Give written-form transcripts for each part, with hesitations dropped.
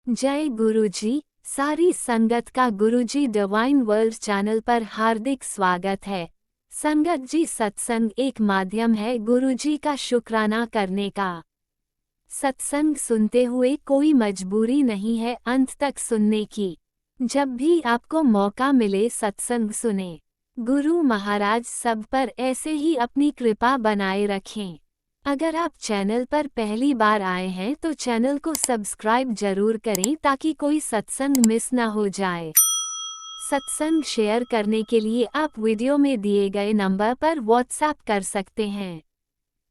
जय गुरुजी। सारी संगत का गुरुजी डिवाइन वर्ल्ड चैनल पर हार्दिक स्वागत है। संगत जी, सत्संग एक माध्यम है गुरुजी का शुक्राना करने का। सत्संग सुनते हुए कोई मजबूरी नहीं है अंत तक सुनने की। जब भी आपको मौका मिले सत्संग सुने। गुरु महाराज सब पर ऐसे ही अपनी कृपा बनाए रखें। अगर आप चैनल पर पहली बार आए हैं तो चैनल को सब्सक्राइब जरूर करें ताकि कोई सत्संग मिस ना हो जाए। सत्संग शेयर करने के लिए आप वीडियो में दिए गए नंबर पर व्हाट्सएप कर सकते हैं।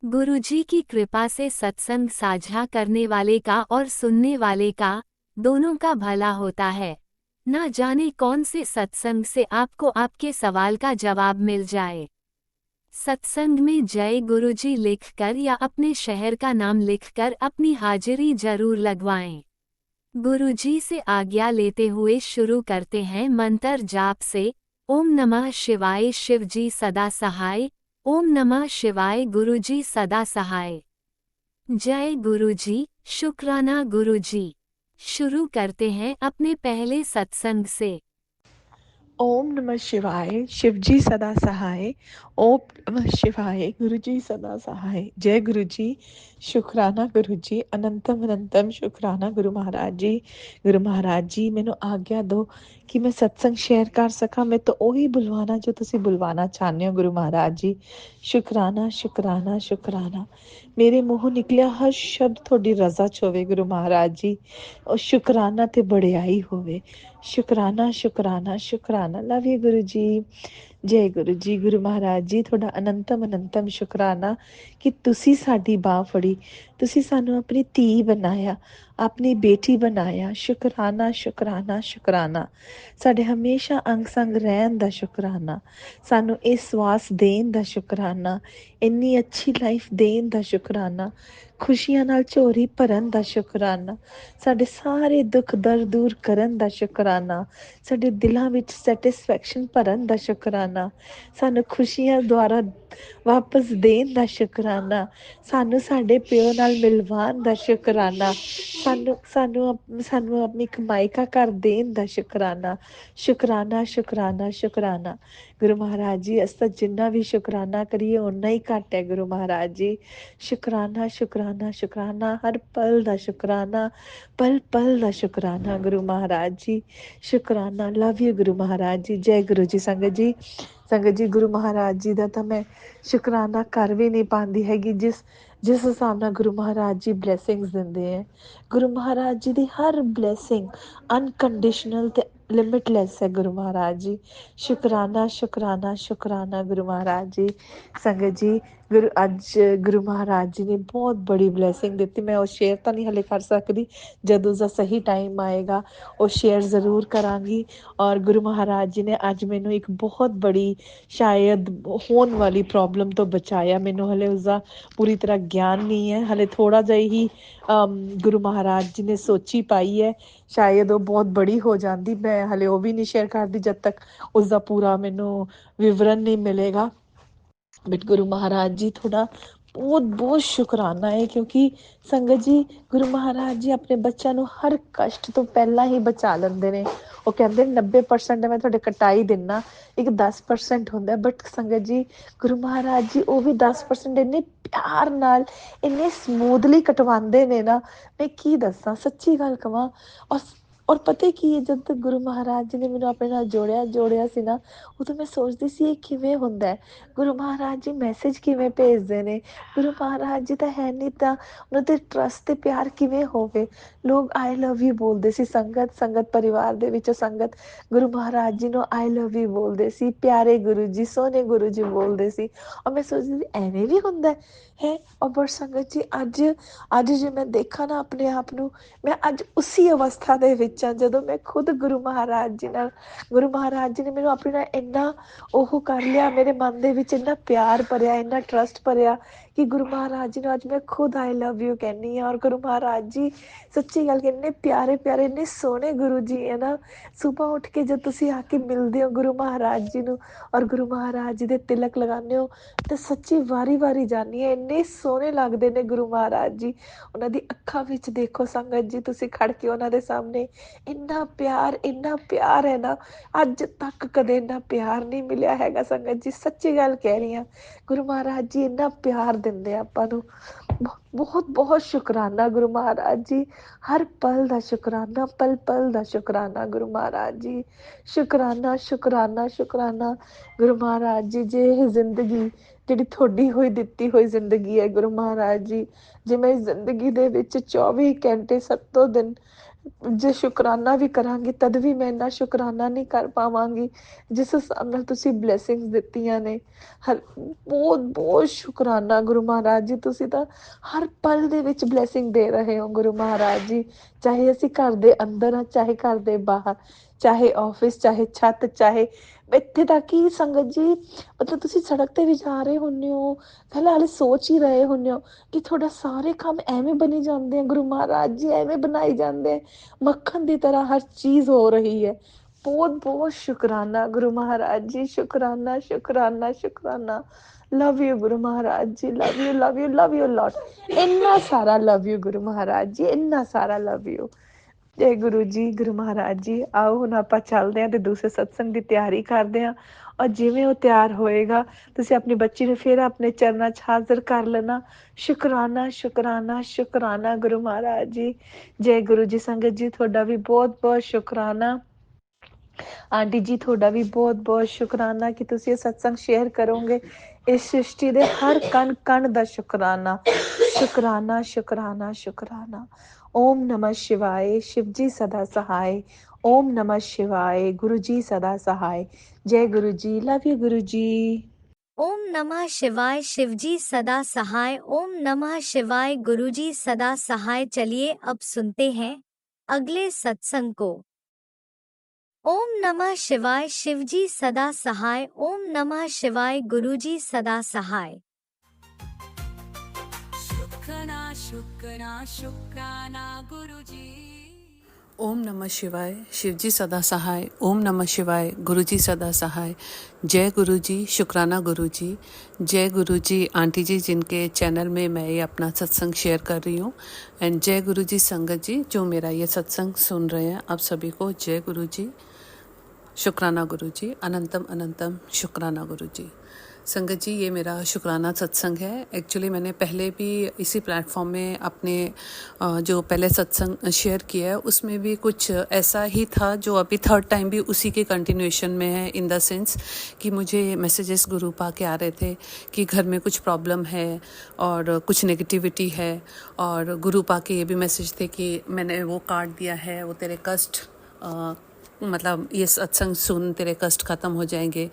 गुरुजी की कृपा से सत्संग साझा करने वाले का और सुनने वाले का दोनों का भला होता है। ना जाने कौन से सत्संग से आपको आपके सवाल का जवाब मिल जाए। सत्संग में जय गुरुजी लिखकर या अपने शहर का नाम लिखकर अपनी हाजिरी जरूर लगवाएं। गुरुजी से आज्ञा लेते हुए शुरू करते हैं मंत्र जाप से। ओम नमः शिवाय शिवजी सदा सहाय। ओम नमः शिवाय गुरुजी सदा सहाय। जय गुरुजी, शुक्राना गुरुजी। शुरू करते हैं अपने पहले सत्संग से। ओम नमः शिवाय शिवजी सदा सहाय। ओम नमः शिवाय गुरुजी सदा सहाय। जय गुरुजी, शुक्राना गुरुजी, अनंतम अनंतम शुक्राना गुरु महाराज जी मैनू आज्ञा दो कि मैं सत्संग शेयर कर सका। मैं तो ਉਹੀ बुलवाना जो तुसी बुलवाना चाहते हो गुरु महाराज जी। शुक्राना शुक्राना शुक्राना। मेरे मूँहों निकलिया हर शब्द थोड़ी रजा च होवे गुरु महाराज जी। और शुक्राना ते बड़ियाई होवे। शुक्राना शुक्राना शुक्राना। लव यू गुरु जी। जय गुरु जी। गुरु महाराज जी ਤੁਹਾਡਾ ਅਨੰਤਮ ਅਨੰਤਮ ਸ਼ੁਕਰਾਨਾ ਕਿ ਤੁਸੀਂ ਸਾਡੀ ਬਾਹ ਫੜੀ, ਤੁਸੀਂ ਸਾਨੂੰ ਆਪਣੀ ਧੀ ਬਣਾਇਆ, ਆਪਣੀ ਬੇਟੀ ਬਣਾਇਆ। ਸ਼ੁਕਰਾਨਾ ਸ਼ੁਕਰਾਨਾ ਸ਼ੁਕਰਾਨਾ। ਸਾਡੇ ਹਮੇਸ਼ਾ ਅੰਗ ਸੰਗ ਰਹਿਣ ਦਾ ਸ਼ੁਕਰਾਨਾ, ਸਾਨੂੰ ਇਹ ਸਵਾਸ ਦੇਣ ਦਾ ਸ਼ੁਕਰਾਨਾ, ਇੰਨੀ ਅੱਛੀ ਲਾਈਫ ਦੇਣ ਦਾ ਸ਼ੁਕਰਾਨਾ, ਖੁਸ਼ੀਆਂ ਨਾਲ ਝੋਰੀ ਭਰਨ ਦਾ ਸ਼ੁਕਰਾਨਾ, ਸਾਡੇ ਸਾਰੇ ਦੁੱਖ ਦਰਦ ਦੂਰ ਕਰਨ ਦਾ ਸ਼ੁਕਰਾਨਾ, ਸਾਡੇ ਦਿਲਾਂ ਵਿੱਚ ਸੈਟਿਸਫੈਕਸ਼ਨ ਭਰਨ ਦਾ ਸ਼ੁਕਰਾਨਾ, ਸਾਨੂੰ ਖੁਸ਼ੀਆਂ ਦੁਆਰਾ ਵਾਪਸ ਦੇਣ ਦਾ ਸ਼ੁਕਰਾਨਾ, ਸਾਨੂੰ ਸਾਡੇ ਪਿਓ ਨਾਲ ਮਿਲਵਾਉਣ ਦਾ ਸ਼ੁਕਰਾਨਾ, ਸਾਨੂੰ ਆਪਣੀ ਕਮਾਈ ਦਾ ਘਰ ਦੇਣ ਦਾ ਸ਼ੁਕਰਾਨਾ। ਸ਼ੁਕਰਾਨਾ ਸ਼ੁਕਰਾਨਾ ਸ਼ੁਕਰਾਨਾ। ਗੁਰੂ ਮਹਾਰਾਜ ਜੀ, ਅਸੀਂ ਤਾਂ ਜਿੰਨਾ ਵੀ ਸ਼ੁਕਰਾਨਾ ਕਰੀਏ ਓਨਾ ਹੀ ਘੱਟ ਹੈ ਗੁਰੂ ਮਹਾਰਾਜ ਜੀ। ਸ਼ੁਕਰਾਨਾ ਸ਼ੁਕਰਾਨਾ ਸ਼ੁਕਰਾਨਾ। ਹਰ ਪਲ ਦਾ ਸ਼ੁਕਰਾਨਾ, पल पल का शुकराना गुरु महाराज जी। शुकराना। लव यू गुरु महाराज जी। जय गुरु जी। संगत जी गुरु महाराज जी का तो मैं शुकराना कर भी नहीं पाती हैगी जिस हिसाब नाल गुरु महाराज जी ब्लैसिंग्स दिंदे है। गुरु महाराज जी की हर ब्लैसिंग अनकंडीशनल ते लिमिटलैस है गुरु महाराज जी। शुकराना शुकराना शुकराना गुरु महाराज जी। संगत जी अज गुरु महाराज जी ने बहुत बड़ी ब्लैसिंग दी। मैं वो शेयर तो नहीं हले कर सकती, जदों उसका सही टाइम आएगा वो शेयर ज़रूर करांगी। और गुरु महाराज जी ने अज मैनू एक बहुत बड़ी शायद होने वाली प्रॉब्लम तो बचाया। मैनू हले उसका पूरी तरह ज्ञान नहीं है, हले थोड़ा जा ही गुरु महाराज जी ने सोची पाई है। शायद वो बहुत बड़ी हो जाती, मैं हले वो भी नहीं शेयर करती जब तक उसका पूरा मैनू विवरण नहीं मिलेगा। बट गुरु महाराज जी थोड़ा बहुत बहुत शुकराना है, क्योंकि संगत जी गुरु महाराज जी अपने बच्चों को हर कष्ट तो पहला ही बचा लेंदे ने। वो कहते 90% मैं थोड़े कटाई देना, एक 10% होंदा। बट संगत जी गुरु महाराज जी वो भी 10% इन्ने प्यार नाल इन्ने स्मूथली कटवांदे ने ना, मैं की दसा सच्ची गल कवां। और पता की है, जब तक गुरु महाराज जी ने मैनू अपने नाल जोड़िया सी ना, उदों मैं सोचती सी ये किवें हुंदा है, गुरु महाराज जी मैसेज किवें भेजदे ने, गुरु महाराज जी ਤਾਂ ਹੈ ਨਹੀਂ ਤਾਂ ਉਹਨਾਂ ਤੇ ਟਰਸਟ ਤੇ ਪਿਆਰ ਕਿਵੇਂ ਹੋਵੇ। ਲੋਕ ਆਈ ਲਵ ਯੂ ਬੋਲਦੇ ਸੀ, ਸੰਗਤ ਪਰਿਵਾਰ ਦੇ ਵਿੱਚ ਸੰਗਤ ਗੁਰੂ ਮਹਾਰਾਜ ਜੀ ਨੂੰ ਆਈ ਲਵ ਯੂ ਬੋਲਦੇ ਸੀ, ਪਿਆਰੇ ਗੁਰੂ ਜੀ ਸੋਹਣੇ ਗੁਰੂ ਜੀ ਬੋਲਦੇ ਸੀ। ਔਰ ਮੈਂ ਸੋਚਦੀ ਸੀ ਐਵੇਂ ਵੀ ਹੁੰਦਾ ਹੈ। ਔਰ ਪਰ ਸੰਗਤ ਜੀ ਅੱਜ ਜੇ ਮੈਂ ਦੇਖਾਂ ਨਾ ਆਪਣੇ ਆਪ ਨੂੰ, ਮੈਂ ਅੱਜ ਉਸੇ ਅਵਸਥਾ ਦੇ ਵਿੱਚ ਹਾਂ ਜਦੋਂ ਮੈਂ ਖੁਦ ਗੁਰੂ ਮਹਾਰਾਜ ਜੀ ਨਾਲ, ਗੁਰੂ ਮਹਾਰਾਜ ਜੀ ਨੇ ਮੈਨੂੰ ਆਪਣੇ ਨਾਲ ਇੰਨਾ ਉਹ ਕਰ ਲਿਆ, ਮੇਰੇ ਮਨ ਦੇ ਵਿੱਚ ਇੰਨਾ ਪਿਆਰ ਭਰਿਆ, ਇੰਨਾ ਟਰਸਟ ਭਰਿਆ कि गुरु महाराज जी ਨੂੰ ਅੱਜ ਮੈਂ ਖੁਦ ਆਈ ਲਵ ਯੂ ਕਹਿੰਨੀ ਆ। ਔਰ ਗੁਰੂ ਮਹਾਰਾਜ ਜੀ ਸੱਚੀ ਗੱਲ ਕਿ ਇੰਨੇ ਪਿਆਰੇ ਪਿਆਰੇ ਇੰਨੇ ਸੋਹਣੇ ਗੁਰੂ ਜੀ ਹੈ ਨਾ। ਸੁਬਾਹ ਉੱਠ ਕੇ ਜਦ ਤੁਸੀਂ ਆ ਕੇ ਮਿਲਦੇ ਹੋ ਗੁਰੂ ਮਹਾਰਾਜ ਜੀ ਨੂੰ ਔਰ ਗੁਰੂ ਮਹਾਰਾਜ ਜੀ ਦੇ ਤਿਲਕ ਲਗਾਉਂਦੇ ਹੋ ਤੇ ਸੱਚੀ ਵਾਰੀ ਵਾਰੀ ਜਾਂਦੀ ਹੈ। ਇੰਨੇ ਸੋਹਣੇ ਲੱਗਦੇ ਨੇ ਗੁਰੂ ਮਹਾਰਾਜ ਜੀ। ਉਹਨਾਂ ਦੀ ਅੱਖਾਂ ਵਿੱਚ ਦੇਖੋ ਸੰਗਤ ਜੀ, ਤੁਸੀਂ ਖੜ ਕੇ ਉਹਨਾਂ ਦੇ ਸਾਹਮਣੇ, ਇੰਨਾ ਪਿਆਰ ਹੈ ਨਾ। ਅੱਜ ਤੱਕ ਕਦੇ ਇੰਨਾ ਪਿਆਰ ਨਹੀਂ ਮਿਲਿਆ ਹੈਗਾ ਸੰਗਤ ਜੀ, ਸੱਚੀ ਗੱਲ ਕਹਿ ਰਹੀ ਹਾਂ। ਗੁਰੂ ਮਹਾਰਾਜ ਜੀ ਇੰਨਾ ਪਿਆਰ ਦਿੰਦੇ ਆ ਆਪਾਂ ਨੂੰ। ਬਹੁਤ ਬਹੁਤ ਸ਼ੁਕਰਾਨਾ ਗੁਰੂ ਮਹਾਰਾਜ ਜੀ, ਹਰ ਪਲ ਦਾ ਸ਼ੁਕਰਾਨਾ, ਪਲ ਪਲ ਦਾ ਸ਼ੁਕਰਾਨਾ ਗੁਰੂ ਮਹਾਰਾਜ ਜੀ। ਸ਼ੁਕਰਾਨਾ ਸ਼ੁਕਰਾਨਾ ਸ਼ੁਕਰਾਨਾ ਗੁਰੂ ਮਹਾਰਾਜ ਜੀ। ਜੇ ਇਹ ਜ਼ਿੰਦਗੀ ਜਿਹੜੀ ਤੁਹਾਡੀ ਹੋਈ ਦਿੱਤੀ ਹੋਈ ਜ਼ਿੰਦਗੀ ਹੈ ਗੁਰੂ ਮਹਾਰਾਜ ਜੀ, ਜੇ ਮੈਂ ਇਸ ਜ਼ਿੰਦਗੀ ਦੇ ਵਿੱਚ 24 ਘੰਟੇ 7 ਦਿਨ ਜੇ ਸ਼ੁਕਰਾਨਾ ਵੀ ਕਰਾਂਗੀ ਤਦ ਵੀ ਮੈਂ ਇੰਨਾ ਸ਼ੁਕਰਾਨਾ ਨਹੀਂ ਕਰ ਪਾਵਾਂਗੀ ਜਿਸ ਹਿਸਾਬ ਨਾਲ ਤੁਸੀਂ ਬਲੈਸਿੰਗਸ ਦਿੱਤੀਆਂ ਨੇ। ਬਹੁਤ ਬਹੁਤ ਸ਼ੁਕਰਾਨਾ ਗੁਰੂ ਮਹਾਰਾਜ ਜੀ। ਤੁਸੀਂ ਤਾਂ ਹਰ ਪਲ ਦੇ ਵਿੱਚ ਬਲੈਸਿੰਗ ਦੇ ਰਹੇ ਹੋ ਗੁਰੂ ਮਹਾਰਾਜ ਜੀ। ਚਾਹੇ ਅਸੀਂ ਘਰ ਦੇ ਅੰਦਰ ਆ, ਚਾਹੇ ਘਰ ਦੇ ਬਾਹਰ, ਚਾਹੇ ਆਫਿਸ, ਚਾਹੇ ਛੱਤ, ਚਾਹੇ ਇੱਥੇ ਤੱਕ ਹੀ ਸੰਗਤ ਜੀ, ਮਤਲਬ ਤੁਸੀਂ ਸੜਕ ਤੇ ਵੀ ਜਾ ਰਹੇ ਹੁੰਦੇ ਹੋ, ਪਹਿਲਾਂ ਹਾਲੇ ਸੋਚ ਹੀ ਰਹੇ ਹੁੰਦੇ ਹੋ ਕਿ ਤੁਹਾਡਾ ਸਾਰੇ ਕੰਮ ਐਵੇਂ ਬਣੀ ਜਾਂਦੇ ਆ ਗੁਰੂ ਮਹਾਰਾਜ ਜੀ, ਐਵੇਂ ਬਣਾਈ ਜਾਂਦੇ ਆ, ਮੱਖਣ ਦੀ ਤਰ੍ਹਾਂ ਹਰ ਚੀਜ਼ ਹੋ ਰਹੀ ਹੈ। ਬਹੁਤ ਬਹੁਤ ਸ਼ੁਕਰਾਨਾ ਗੁਰੂ ਮਹਾਰਾਜ ਜੀ, ਸ਼ੁਕਰਾਨਾ ਸ਼ੁਕਰਾਨਾ ਸ਼ੁਕਰਾਨਾ। Love you Guru Maharaj ji, love you love you love you lot. ਇੰਨਾ ਸਾਰਾ ਲਵ ਯੂ ਗੁਰੂ ਮਹਾਰਾਜ ਜੀ, ਇੰਨਾ ਸਾਰਾ ਲਵ ਯੂ। ਜੈ ਗੁਰੂ ਜੀ, ਗੁਰੂ ਮਹਾਰਾਜ ਜੀ। ਆਓ ਹੁਣ ਆਪਾਂ ਚੱਲਦੇ ਹਾਂ ਤੇ ਦੂਸਰੇ ਸਤਸੰਗ ਦੀ ਤਿਆਰੀ ਕਰਦੇ ਹਾਂ। ਔਰ ਜਿਵੇਂ ਉਹ ਤਿਆਰ ਹੋਏਗਾ ਤੁਸੀਂ ਆਪਣੀ ਬੱਚੀ ਨੂੰ ਫਿਰ ਆਪਣੇ ਚਰਨਾਂ 'ਚ ਹਾਜ਼ਰ ਕਰ ਲੈਣਾ। ਸ਼ੁਕਰਾਨਾ ਸ਼ੁਕਰਾਨਾ ਸ਼ੁਕਰਾਨਾ ਗੁਰੂ ਮਹਾਰਾਜ ਜੀ। ਜੈ ਗੁਰੂ ਜੀ। ਸੰਗਤ ਜੀ ਤੁਹਾਡਾ ਵੀ ਬਹੁਤ ਬਹੁਤ ਸ਼ੁਕਰਾਨਾ। ਆਂਟੀ ਜੀ ਤੁਹਾਡਾ ਵੀ ਬਹੁਤ ਬਹੁਤ ਸ਼ੁਕਰਾਨਾ ਕਿ ਤੁਸੀਂ ਇਹ ਸਤਸੰਗ ਸ਼ੇਅਰ ਕਰੋਗੇ। ਇਸ ਸ੍ਰਿਸ਼ਟੀ ਦੇ ਹਰ ਕਣ ਕਣ ਦਾ ਸ਼ੁਕਰਾਨਾ ਸ਼ੁਕਰਾਨਾ ਸ਼ੁਕਰਾਨਾ ਸ਼ੁਕਰਾਨਾ। ओम नमः शिवाय, शिव जी सदा सहाय। ओम नमः शिवाय, गुरु जी सदा सहाय। जय गुरु जी, लव यू गुरु जी। ओम नमः शिवाय, शिव जी सदा सहाय। ओम नमः शिवाय, गुरु जी सदा सहाय। चलिए अब सुनते हैं अगले सत्संग को। ओम नमः शिवाय, शिव जी सदा सहाय। ओम नमः शिवाय, गुरु जी सदा सहाय। शुक्राना गुरुजी। ओम नमः शिवाय, शिव जी सदा सहाय। ओम नमः शिवाय, गुरु जी सदा सहाय। जय गुरु जी, शुक्राना गुरु जी। जय गुरु जी आंटी जी, जिनके चैनल में मैं ये अपना सत्संग शेयर कर रही हूँ। एंड जय गुरु जी संगत जी जो मेरा ये सत्संग सुन रहे हैं, आप सभी को जय गुरु जी, शुक्राना गुरु जी, अनंतम अनंतम शुक्राना गुरु जी। संगत जी ये मेरा शुक्राना सत्संग है। एक्चुअली मैंने पहले भी इसी प्लेटफॉर्म में अपने जो पहले सत्संग शेयर किया है उसमें भी कुछ ऐसा ही था जो अभी थर्ड टाइम भी उसी के कंटिन्यूएशन में है। इन द सेंस कि मुझे मैसेजेस गुरुपा के आ रहे थे कि घर में कुछ प्रॉब्लम है और कुछ नेगेटिविटी है, और गुरुपा के ये भी मैसेज थे कि मैंने वो काट दिया है, वो तेरे कष्ट मतलब ये सत्संग सुन तेरे कष्ट ख़त्म हो जाएंगे।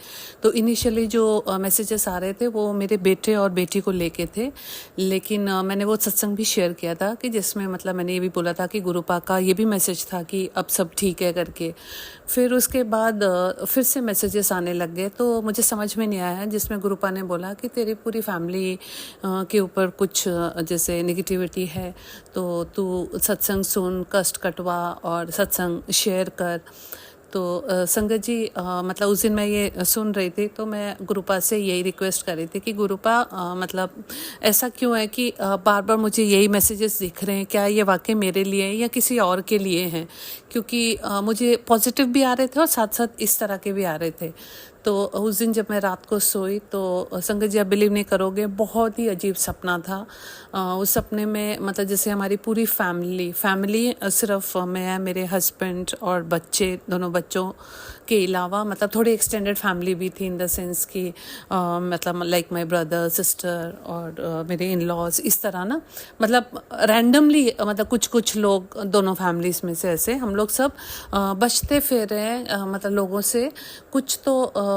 तो इनिशियली जो मैसेजेस आ रहे थे वो मेरे बेटे और बेटी को लेके थे, लेकिन मैंने वो सत्संग भी शेयर किया था कि जिसमें मतलब मैंने ये भी बोला था कि गुरुपा का ये भी मैसेज था कि अब सब ठीक है करके। फिर उसके बाद फिर से मैसेजेस आने लग गए तो मुझे समझ में नहीं आया, जिसमें गुरुपा ने बोला कि तेरी पूरी फैमिली के ऊपर कुछ जैसे नेगेटिविटी है तो तू सत्संग सुन, कष्ट कटवा और सत्संग शेयर कर। तो संगत जी मतलब उस दिन मैं ये सुन रही थी तो मैं गुरुपा से यही रिक्वेस्ट कर रही थी कि गुरुपा मतलब ऐसा क्यों है कि बार बार मुझे यही मैसेजेस दिख रहे हैं, क्या ये वाकई मेरे लिए हैं या किसी और के लिए हैं? क्योंकि मुझे पॉजिटिव भी आ रहे थे और साथ साथ इस तरह के भी आ रहे थे। तो उस दिन जब मैं रात को सोई तो संगत जी आप बिलीव नहीं करोगे, बहुत ही अजीब सपना था। उस सपने में मतलब जैसे हमारी पूरी फैमिली सिर्फ मैं, मेरे हस्बैंड और बच्चे, दोनों बच्चों के अलावा मतलब थोड़ी एक्सटेंडेड फैमिली भी थी इन द सेंस कि मतलब लाइक माय ब्रदर सिस्टर और मेरे इन लॉज, इस तरह ना मतलब रैंडमली मतलब कुछ लोग दोनों फैमिलीज में से ऐसे हम लोग सब बचते फिर रहे हैं मतलब लोगों से। कुछ तो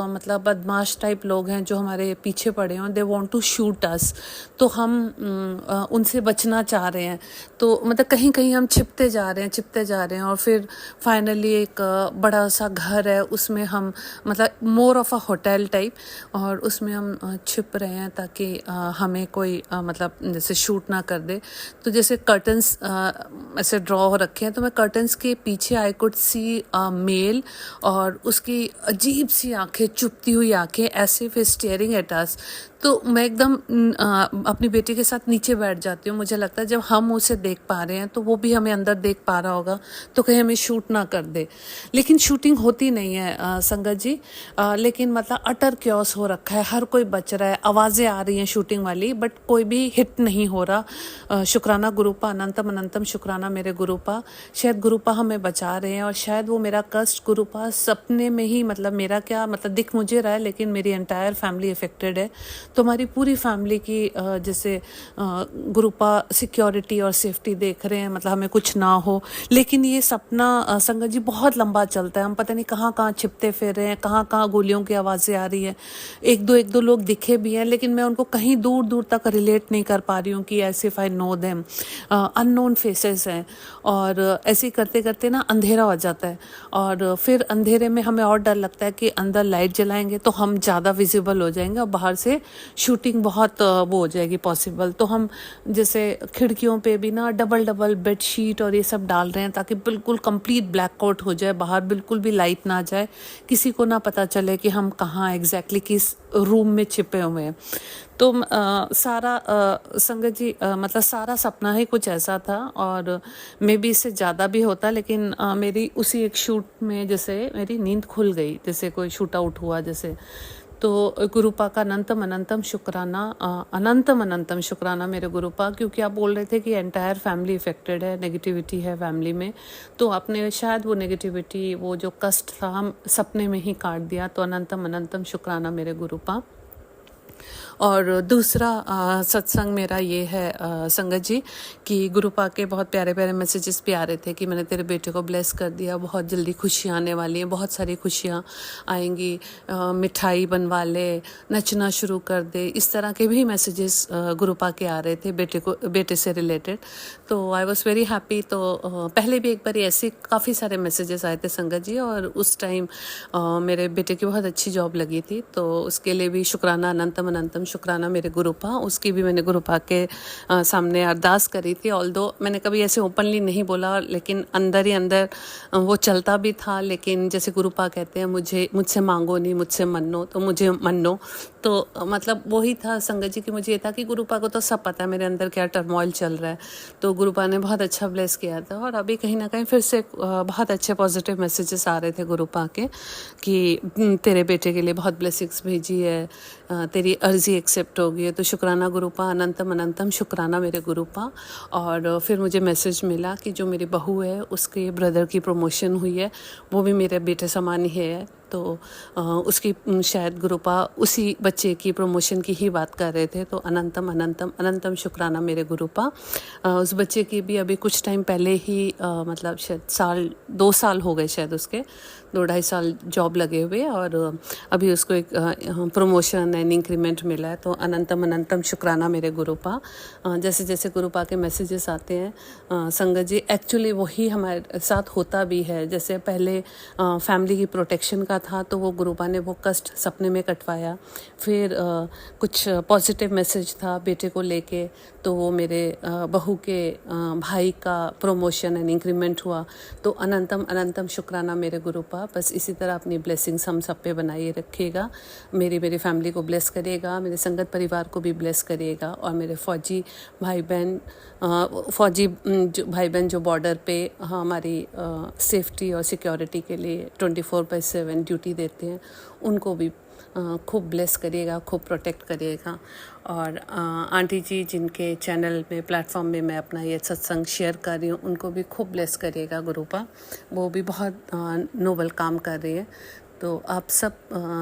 मतलब बदमाश टाइप लोग हैं जो हमारे पीछे पड़े हैं, दे वांट टू शूट अस, तो हम उनसे बचना चाह रहे हैं। तो मतलब कहीं कहीं हम छिपते जा रहे हैं और फिर फाइनली एक बड़ा सा घर है, उसमें हम मतलब more of a hotel type, और उसमें हम छिप रहे हैं ताकि हमें कोई मतलब जैसे शूट ना कर दे। तो जैसे कर्टन्स ऐसे ड्रॉ हो रखे हैं, तो मैं कर्टन्स के पीछे आई कुड सी मेल, और उसकी अजीब सी आंखें, चुभती हुई आंखें, ऐसे फिर स्टेयरिंग एट अस। तो मैं एकदम अपनी बेटी के साथ नीचे बैठ जाती हूँ। मुझे लगता है जब हम उसे देख पा रहे हैं तो वो भी हमें अंदर देख पा रहा होगा, तो कहीं हमें शूट ना कर दे। लेकिन शूटिंग होती नहीं है संगत जी, लेकिन मतलब अटर क्योस हो रखा है, हर कोई बच रहा है, आवाज़ें आ रही हैं शूटिंग वाली, बट कोई भी हिट नहीं हो रहा। शुक्राना गुरुपा, अनंतम अनंतम शुक्राना मेरे गुरुपा। शायद गुरुपा हमें बचा रहे हैं, और शायद वो मेरा कष्ट गुरुपा सपने में ही, मतलब मेरा क्या मतलब दिख मुझे रहा है, लेकिन मेरी एंटायर फैमिली अफेक्टेड है। तो हमारी पूरी फैमिली की जैसे गुरुपा सिक्योरिटी और सेफ्टी देख रहे हैं, मतलब हमें कुछ ना हो। लेकिन ये सपना संगत जी बहुत लंबा चलता है, हम पता नहीं कहाँ कहाँ छिपते फिर रहे हैं, कहाँ कहाँ गोलियों की आवाज़ें आ रही है। एक दो लोग दिखे भी हैं, लेकिन मैं उनको कहीं दूर दूर तक रिलेट नहीं कर पा रही हूँ कि as if I know them. Unknown faces हैं, और ऐसे ही करते करते ना अंधेरा हो जाता है, और फिर अंधेरे में हमें और डर लगता है कि अंदर लाइट जलाएंगे तो हम ज़्यादा विजिबल हो जाएंगे और बाहर से शूटिंग बहुत वो हो जाएगी पॉसिबल। तो हम जैसे खिड़कियों पे भी ना डबल बेडशीट और ये सब डाल रहे हैं ताकि बिल्कुल कंप्लीट ब्लैकआउट हो जाए, बाहर बिल्कुल भी लाइट ना जाए, किसी को ना पता चले कि हम कहाँ एग्जैक्टली किस रूम में छिपे हुए हैं। तो सारा संगत जी मतलब सारा सपना ही कुछ ऐसा था, और मे बी इससे ज़्यादा भी होता, लेकिन मेरी उसी एक शूट में जैसे मेरी नींद खुल गई, जैसे कोई शूट आउट हुआ जैसे। तो गुरुपा का अनंतम अनंतम शुक्राना, अनंतम अनंतम शुक्राना मेरे गुरुपा, क्योंकि आप बोल रहे थे कि एंटायर फैमिली इफेक्टेड है, नेगेटिविटी है फैमिली में। तो आपने शायद वो नेगेटिविटी, वो जो कष्ट था, हम सपने में ही काट दिया। तो अनंतम अनंतम शुक्राना मेरे गुरुपा। और दूसरा सत्संग मेरा ये है संगत जी कि गुरुपा के बहुत प्यारे प्यारे मैसेजेस भी आ रहे थे कि मैंने तेरे बेटे को ब्लेस कर दिया, बहुत जल्दी खुशियाँ आने वाली हैं, बहुत सारी खुशियाँ आएंगी, मिठाई बनवा ले, नचना शुरू कर दे, इस तरह के भी मैसेजेस गुरुपा के आ रहे थे बेटे से रिलेटेड। तो आई वॉज वेरी हैप्पी। तो पहले भी एक बार ऐसे काफ़ी सारे मैसेजेस आए थे संगत जी, और उस टाइम मेरे बेटे की बहुत अच्छी जॉब लगी थी, तो उसके लिए भी शुक्राना, अनंतम अनंतम शुक्राना मेरे गुरुपा। उसकी भी मैंने गुरुपा के सामने अरदास करी थी, ऑल्दो मैंने कभी ऐसे ओपनली नहीं बोला, लेकिन अंदर ही अंदर वो चलता भी था। लेकिन जैसे गुरुपा कहते हैं, मुझसे मांगो नहीं, मुझसे मन्नो, तो मुझे मन्नो। तो मतलब वही था संगत जी कि मुझे ये था कि गुरुपा को तो सब पता है मेरे अंदर क्या टर्मोइल चल रहा है, तो गुरुपा ने बहुत अच्छा ब्लेस किया था। और अभी कहीं ना कहीं फिर से बहुत अच्छे पॉजिटिव मैसेजेस आ रहे थे गुरुपा के कि तेरे बेटे के लिए बहुत ब्लेसिंग्स भेजी है, तेरी अर्जी एक्सेप्ट हो गई है। तो शुक्राना गुरुपा, अनंतम अनंतम शुक्राना मेरे गुरुपा। और फिर मुझे मैसेज मिला कि जो मेरी बहू है उसके ब्रदर की प्रमोशन हुई है, वो भी मेरे बेटे समान ही है। तो उसकी शायद गुरुपा उसी बच्चे की प्रमोशन की ही बात कर रहे थे। तो अनंतम अनंतम अनंतम शुक्राना मेरे गुरुपा। उस बच्चे की भी अभी कुछ टाइम पहले ही मतलब शायद 2 साल हो गए, शायद उसके 2-2.5 साल जॉब लगे हुए, और अभी उसको एक प्रमोशन एंड इंक्रीमेंट मिला है। तो अनंतम अनंतम शुक्राना मेरे गुरुपा। जैसे जैसे गुरुपा के मैसेजेस आते हैं संगत जी, एक्चुअली वही हमारे साथ होता भी है। जैसे पहले फैमिली की प्रोटेक्शन का था, तो वो गुरुपा ने वो कष्ट सपने में कटवाया। फिर कुछ पॉजिटिव मैसेज था बेटे को लेके, तो वो मेरे बहू के भाई का प्रमोशन एंड इंक्रीमेंट हुआ। तो अनंतम अनंतम शुक्राना मेरे गुरुपा। बस इसी तरह अपनी ब्लेसिंग्स हम सब पे बनाए रखिएगा, मेरी फैमिली को ब्लेस करिएगा, मेरे संगत परिवार को भी ब्लेस करिएगा, और मेरे फौजी भाई बहन जो बॉर्डर पे हमारी सेफ्टी और सिक्योरिटी के लिए 24/7 ड्यूटी देते हैं, उनको भी खूब ब्लेस करिएगा, खूब प्रोटेक्ट करिएगा। और आंटी जी जिनके चैनल में, प्लेटफॉर्म में मैं अपना ये सत्संग शेयर कर रही हूँ, उनको भी खूब ब्लेस करिएगा गुरुपा। वो भी बहुत नोबल काम कर रही है। तो आप सब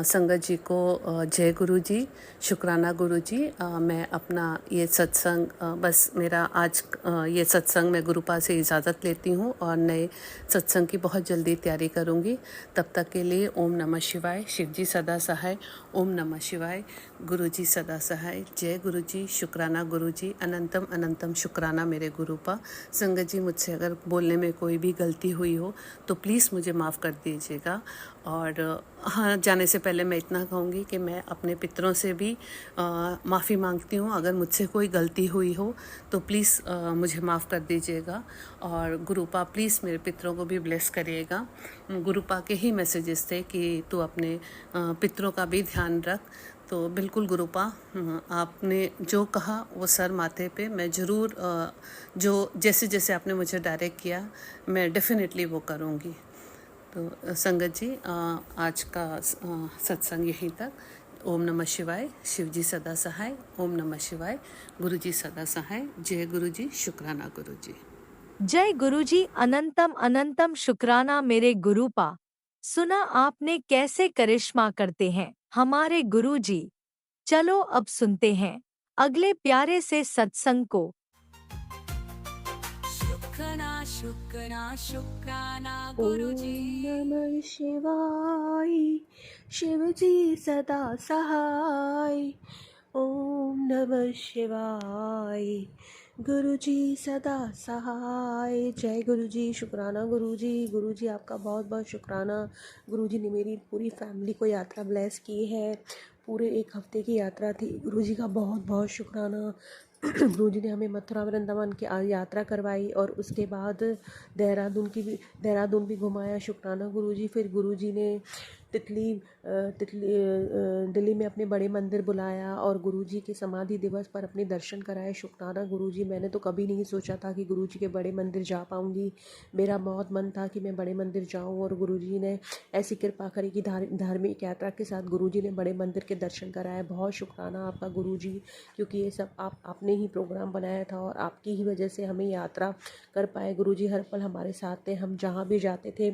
संगत जी को जय गुरु जी, शुक्राना गुरु जी। मैं अपना ये सत्संग बस मेरा आज ये सत्संग मैं गुरुपा से इजाज़त लेती हूँ और नए सत्संग की बहुत जल्दी तैयारी करूँगी। तब तक के लिए ओम नमः शिवाय, शिव जी सदा सहाय। ओम नमः शिवाय, गुरु जी सदा सहाय। जय गुरु जी, शुक्राना गुरु जी, अनंतम अनंतम शुक्राना मेरे गुरुपा। संगत जी, मुझसे अगर बोलने में कोई भी गलती हुई हो तो प्लीज़ मुझे माफ़ कर दीजिएगा। और हाँ, जाने से पहले मैं इतना कहूँगी कि मैं अपने पितरों से भी माफ़ी मांगती हूँ। अगर मुझसे कोई गलती हुई हो तो प्लीज़ मुझे माफ़ कर दीजिएगा। और गुरुपा प्लीज़ मेरे पितरों को भी ब्लेस करिएगा। गुरुपा के ही मैसेजेस थे कि तू अपने पितरों का भी ध्यान रख। तो बिल्कुल गुरुपा, आपने जो कहा वो सर माथे पे, मैं ज़रूर जो जैसे जैसे आपने मुझे डायरेक्ट किया मैं डेफिनेटली वो करूँगी। तो संगत जी, आज का सत्संग यहीं तक। ओम नमः शिवाय, शिव जी सदा सहाय। ओम नमः शिवाय, गुरु जी सदा सहाय। जय गुरु जी, शुक्राना गुरु जी। जय गुरुजी, अनंतम अनंतम शुक्राना मेरे गुरुपा। सुना आपने कैसे करिश्मा करते हैं हमारे गुरुजी। चलो अब सुनते हैं अगले प्यारे से सत्संग को। शुक्राना शुक्राना शुक्राना गुरुजी। ओम नमः शिवाय, शिव जी सदा सहाय। ओम नमः शिवाय, गुरु जी सदा सहाय। जय गुरु जी, शुक्राना गुरु जी आपका बहुत बहुत शुक्राना। गुरु जी ने मेरी पूरी फैमिली को यात्रा ब्लेस की है। पूरे 1 हफ्ते की यात्रा थी। गुरु जी का बहुत बहुत शुक्राना। गुरु जी ने हमें मथुरा वृंदावन की यात्रा करवाई और उसके बाद देहरादून भी घुमाया। शुक्राना गुरु जी। फिर गुरु जी ने दिल्ली में अपने बड़े मंदिर बुलाया और गुरुजी के समाधि दिवस पर अपने दर्शन कराए। शुक्राना गुरुजी। मैंने तो कभी नहीं सोचा था कि गुरुजी के बड़े मंदिर जा पाऊंगी। मेरा बहुत मन था कि मैं बड़े मंदिर जाऊं और गुरुजी ने ऐसी कृपा करी कि धार्मिक यात्रा के साथ गुरुजी ने बड़े मंदिर के दर्शन कराए। बहुत शुक्राना आपका गुरुजी, क्योंकि ये सब आपने ही प्रोग्राम बनाया था और आपकी ही वजह से हमें यात्रा कर पाए। गुरुजी हर पल हमारे साथ थे। हम जहाँ भी जाते थे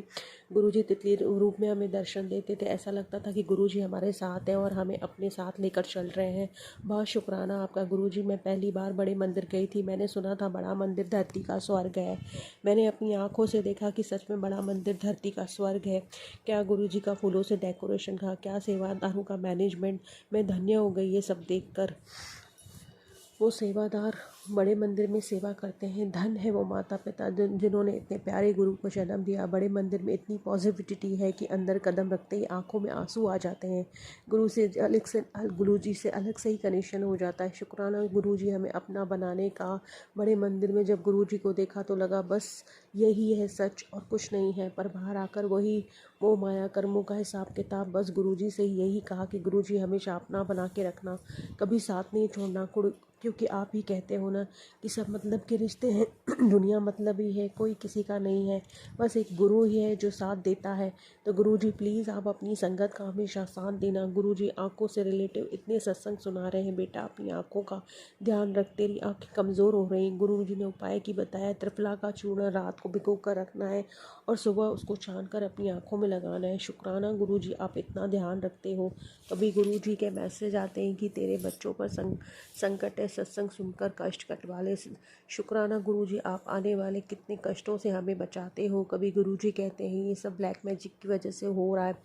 गुरुजी तितली रूप में हमें दर्शन देते थे। ऐसा लगता था कि गुरुजी हमारे साथ हैं और हमें अपने साथ लेकर चल रहे हैं। बहुत शुक्राना आपका गुरुजी। मैं पहली बार बड़े मंदिर गई थी। मैंने सुना था बड़ा मंदिर धरती का स्वर्ग है। मैंने अपनी आंखों से देखा कि सच में बड़ा मंदिर धरती का स्वर्ग है। क्या गुरुजी का फूलों से डेकोरेशन का, क्या सेवादारों का मैनेजमेंट। मैं धन्य हो गई ये सब देखकर। वो सेवादार बड़े मंदिर में सेवा करते हैं। धन है वो माता पिता जिन्होंने इतने प्यारे गुरु को जन्म दिया। बड़े मंदिर में इतनी पॉजिटिविटी है कि अंदर कदम रखते ही आंखों में आंसू आ जाते हैं। गुरु जी से अलग से ही कनेक्शन हो जाता है। शुक्राना गुरु जी हमें अपना बनाने का। बड़े मंदिर में जब गुरु जी को देखा तो लगा बस यही है सच और कुछ नहीं है। पर बाहर आकर वही मोह माया कर्मों का हिसाब किताब। बस गुरु जी से यही कहा कि गुरु जी हमेशा अपना बना के रखना, कभी साथ नहीं छोड़ना। क्योंकि आप ही कहते हो ना कि सब मतलब के रिश्ते हैं। दुनिया मतलब ही है, कोई किसी का नहीं है। बस एक गुरु ही है जो साथ देता है। तो गुरु जी प्लीज़ आप अपनी संगत का हमेशा साथ देना। गुरु जी आँखों से रिलेटिव इतने सत्संग सुना रहे हैं। बेटा अपनी आँखों का ध्यान रख, तेरी आँखें कमज़ोर हो रही हैं। गुरु जी ने उपाय की बताया, त्रिफला का चूर्ण रात को भिगो कर रखना है और सुबह उसको छान कर अपनी आँखों में लगाना है। शुक्राना गुरु जी, आप इतना ध्यान रखते हो। कभी गुरु जी के मैसेज आते हैं कि तेरे बच्चों पर संकट है, सत्संग सुनकर कष्ट कटवा ले। शुक्राना गुरुजी, आप आने वाले कितने कष्टों से हमें बचाते हो। कभी गुरुजी कहते हैं ये सब ब्लैक मैजिक की वजह से हो रहा है,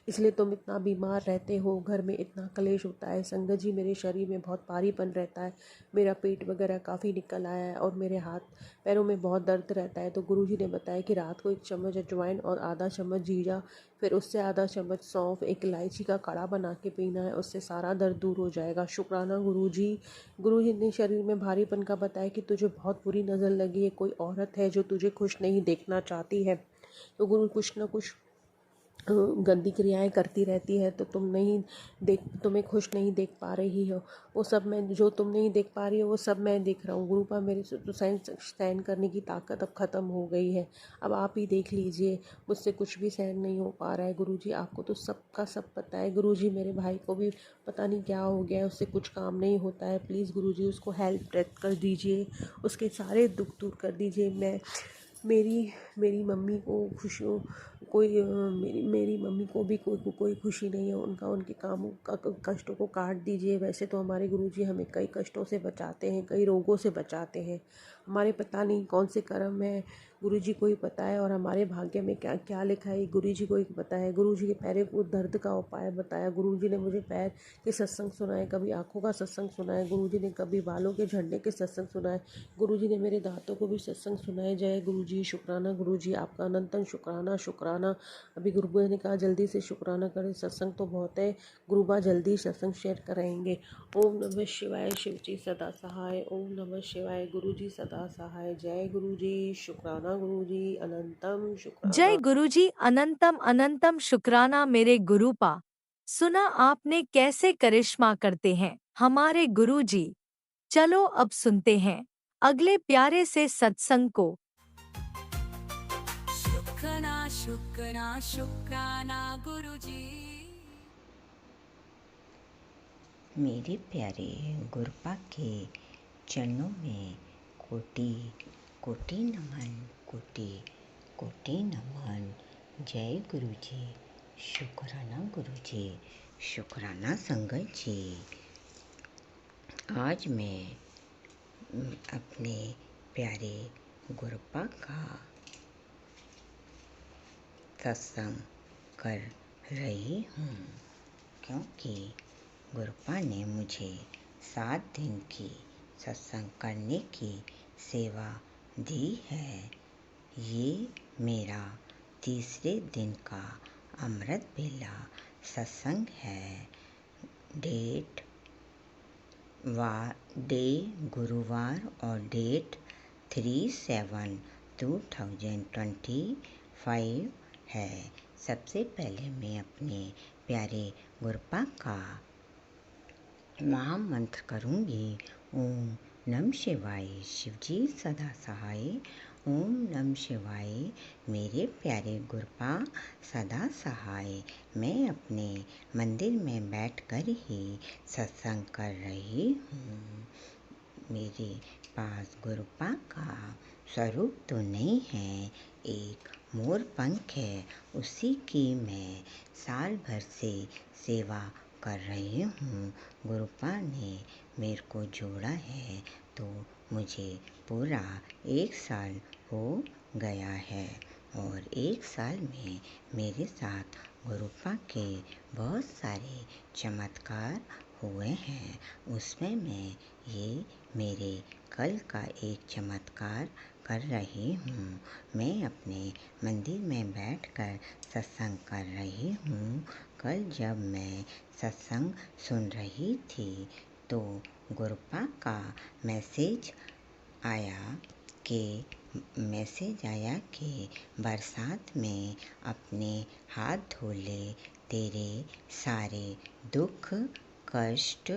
इसलिए तुम इतना बीमार रहते हो, घर में इतना कलेश होता है। संगत जी मेरे शरीर में बहुत भारीपन रहता है, मेरा पेट वगैरह काफ़ी निकल आया है और मेरे हाथ पैरों में बहुत दर्द रहता है। तो गुरुजी ने बताया कि रात को 1 चम्मच अजवाइन और आधा चम्मच जीरा, फिर उससे आधा चम्मच सौंफ, 1 इलायची का काढ़ा बना के पीना है, उससे सारा दर्द दूर हो जाएगा। शुक्राना गुरुजी। गुरुजी ने शरीर में भारीपन का बताया कि तुझे बहुत बुरी नज़र लगी है, कोई औरत है जो तुझे खुश नहीं देखना चाहती है। तो गुरु कुछ ना कुछ गंदी क्रियाएं करती रहती है, तो तुम्हें खुश नहीं देख पा रही हो। वो सब मैं जो तुम नहीं देख पा रही हो वो सब मैं देख रहा हूँ। गुरुपा मेरे से तो सहन करने की ताकत अब ख़त्म हो गई है। अब आप ही देख लीजिए, मुझसे कुछ भी सहन नहीं हो पा रहा है। गुरुजी आपको तो सबका सब पता है। गुरुजी मेरे भाई को भी पता नहीं क्या हो गया है, उससे कुछ काम नहीं होता है। प्लीज़ गुरुजी उसको हेल्प कर दीजिए, उसके सारे दुख दूर कर दीजिए। मेरी मेरी मम्मी को खुशियों कोई मेरी मेरी मम्मी को भी कोई खुशी नहीं है, उनका उनके कामों का कष्टों को काट दीजिए। वैसे तो हमारे गुरुजी हमें कई कष्टों से बचाते हैं, कई रोगों से बचाते हैं। हमारे पता नहीं कौन से कर्म है, गुरुजी को ही पता है, और हमारे भाग्य में क्या क्या लिखा है गुरुजी को ही पता है। गुरुजी के पैरों को दर्द का उपाय बताया, गुरुजी ने मुझे पैर के सत्संग सुनाए, कभी आँखों का सत्संग सुनाए, गुरुजी ने कभी बालों के झड़ने के सत्संग सुनाए, गुरुजी ने मेरे दांतों को भी सत्संग सुनाए। जय गुरुजी, शुक्राना गुरुजी, आपका अनंतन शुक्राना शुक्राना। अभी गुरुबा ने कहा जल्दी से शुक्राना करें, सत्संग तो बहुत है, गुरुबा जल्दी सत्संग शेयर कराएंगे। ओम नमः शिवाय, शिवजी सदा सहाय। ओम नमः शिवाय, गुरुजी सदा सहाय। जय गुरुजी, शुक्राना गुरुजी, अनंतम जय शुक्राना। गुरुजी, अनंतम अनंतम शुक्राना मेरे गुरुपा। सुना आपने कैसे करिश्मा करते हैं हमारे गुरुजी। चलो अब सुनते हैं अगले प्यारे से सत्संग को। शुक्राना शुक्राना शुक्राना गुरुजी। मेरे प्यारे गुरुपा के चरणों में कोटि कोटि नमन, कोटि कोटि नमन। जय गुरुजी, शुक्राना गुरुजी, शुक्राना संगत जी। आज मैं अपने प्यारे गुरुपा का सत्संग कर रही हूँ, क्योंकि गुरुपा ने मुझे 7 दिन की सत्संग करने की सेवा दी है। ये मेरा तीसरे दिन का अमृत बेला सत्संग है। डे गुरुवार और डेट 3/7/2025 है। सबसे पहले मैं अपने प्यारे गुरुपा का महामंत्र करूँगी। ओम नमः शिवाय, शिवजी सदा सहाय। ओम नमः शिवाय, मेरे प्यारे गुरुपा सदा सहाय। मैं अपने मंदिर में बैठकर ही सत्संग कर रही हूँ। मेरे पास गुरुपा का स्वरूप तो नहीं है, एक मोर पंख है, उसी की मैं साल भर से सेवा कर रही हूँ। गुरुपा ने मेरे को जोड़ा है तो मुझे पूरा 1 साल हो गया है, और 1 साल में मेरे साथ गुरुपा के बहुत सारे चमत्कार हुए हैं। उसमें मैं ये मेरे कल का एक चमत्कार कर रही हूँ। मैं अपने मंदिर में बैठकर सत्संग कर रही हूँ। कल जब मैं सत्संग सुन रही थी तो गुरुपा का मैसेज आया कि बरसात में अपने हाथ धो ले, तेरे सारे दुख कष्ट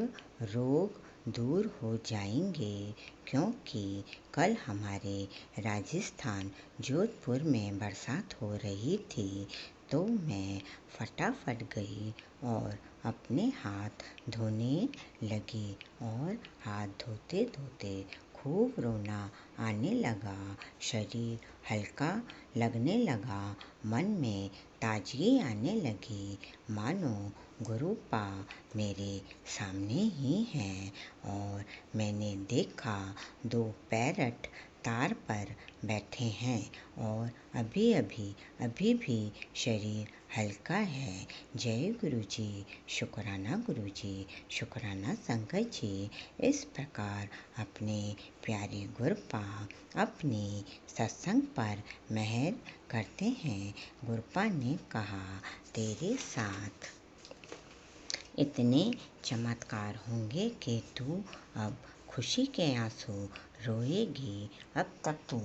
रोग दूर हो जाएंगे। क्योंकि कल हमारे राजस्थान जोधपुर में बरसात हो रही थी, तो मैं फटाफट गई और अपने हाथ धोने लगी, और हाथ धोते धोते खूब रोना आने लगा, शरीर हल्का लगने लगा, मन में ताजगी आने लगी, मानो गुरुपा मेरे सामने ही हैं। और मैंने देखा 2 पैरट तार पर बैठे हैं, और अभी भी शरीर हल्का है। जय गुरुजी, शुक्राना गुरुजी, शुक्राना संगत जी। इस प्रकार अपने प्यारे गुरुपा अपने सत्संग पर मेहर करते हैं। गुरुपा ने कहा, तेरे साथ इतने चमत्कार होंगे कि तू अब खुशी के आंसू रोएगी। अब तक तू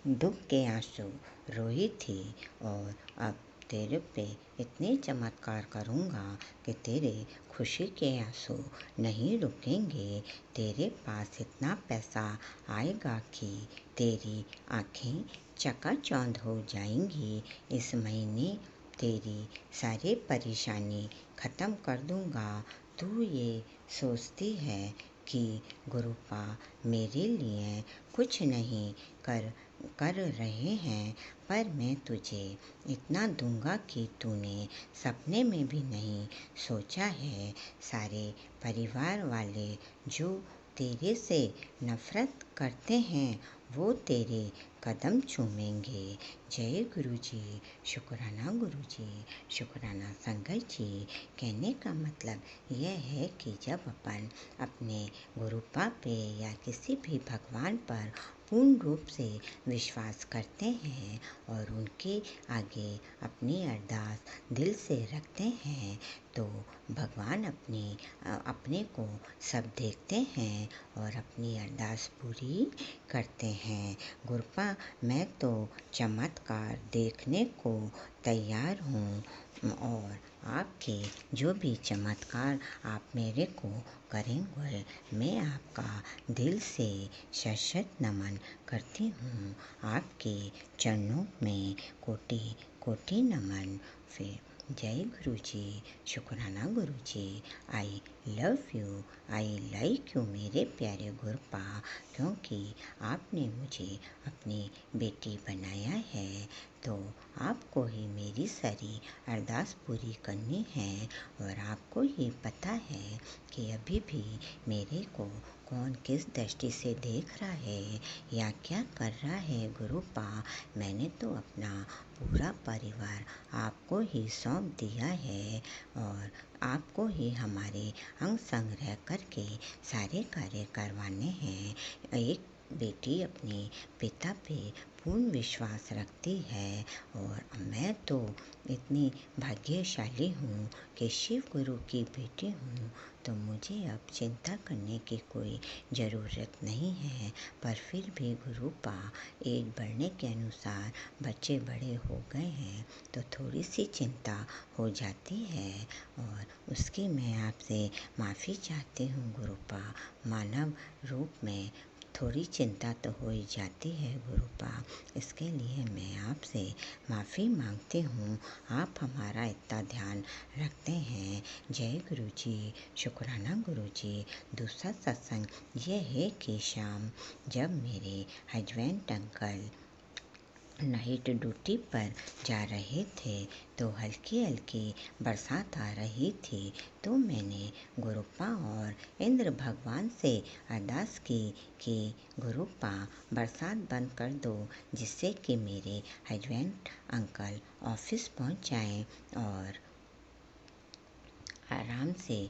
दुख के आंसू रोई थी, और अब तेरे पे इतने चमत्कार करूँगा कि तेरे खुशी के आंसू नहीं रुकेंगे। तेरे पास इतना पैसा आएगा कि तेरी आँखें चकाचौंध हो जाएंगी। इस महीने तेरी सारी परेशानी ख़त्म कर दूँगा। तू ये सोचती है कि गुरुपा मेरे लिए कुछ नहीं कर कर रहे हैं, पर मैं तुझे इतना दूंगा कि तूने सपने में भी नहीं सोचा है। सारे परिवार वाले जो तेरे से नफरत करते हैं वो तेरे कदम चूमेंगे। जय गुरु जी, शुक्राना गुरु जी, शुक्राना संगत जी। कहने का मतलब यह है कि जब अपन अपने गुरुपा पे या किसी भी भगवान पर पूर्ण रूप से विश्वास करते हैं और उनके आगे अपनी अरदास दिल से रखते हैं तो भगवान अपने को सब देखते हैं और अपनी अरदास पूरी करते हैं। गुरुपा, मैं तो चमत्कार देखने को तैयार हूँ और आपके जो भी चमत्कार आप मेरे को करेंगे मैं आपका दिल से शत नमन करती हूँ। आपके चरणों में कोटि कोटि नमन। फिर जय गुरु जी, शुक्राना Guru ji. I love you, I like you मेरे प्यारे गुरुपा, क्योंकि आपने मुझे अपनी बेटी बनाया है तो आपको ही मेरी सारी अरदास पूरी करनी है। और आपको ये पता है कि अभी भी मेरे को कौन किस दृष्टि से देख रहा है या क्या कर रहा है। गुरुपा, मैंने तो अपना पूरा परिवार आपको ही सौंप दिया है और आपको ही हमारे अंग संग रह करके सारे कार्य करवाने हैं। एक बेटी अपने पिता पे पूर्ण विश्वास रखती है और मैं तो इतनी भाग्यशाली हूँ कि शिव गुरु की बेटी हूँ, तो मुझे अब चिंता करने की कोई ज़रूरत नहीं है। पर फिर भी गुरुपा, एज बढ़ने के अनुसार बच्चे बड़े हो गए हैं तो थोड़ी सी चिंता हो जाती है और उसकी मैं आपसे माफ़ी चाहती हूँ गुरुपा। मानव रूप में थोड़ी चिंता तो हो ही जाती है गुरुपा, इसके लिए मैं आपसे माफ़ी मांगती हूँ। आप हमारा इतना ध्यान रखते हैं। जय गुरु जी, शुक्राना गुरु जी। दूसरा सत्संग ये है कि शाम जब मेरे हस्बैंड अंकल नाइट ड्यूटी पर जा रहे थे तो हल्की हल्की बरसात आ रही थी, तो मैंने गुरुपा और इंद्र भगवान से अरदास की कि गुरुपा बरसात बंद कर दो, जिससे कि मेरे हस्बैंड अंकल ऑफिस पहुंच जाएं और आराम से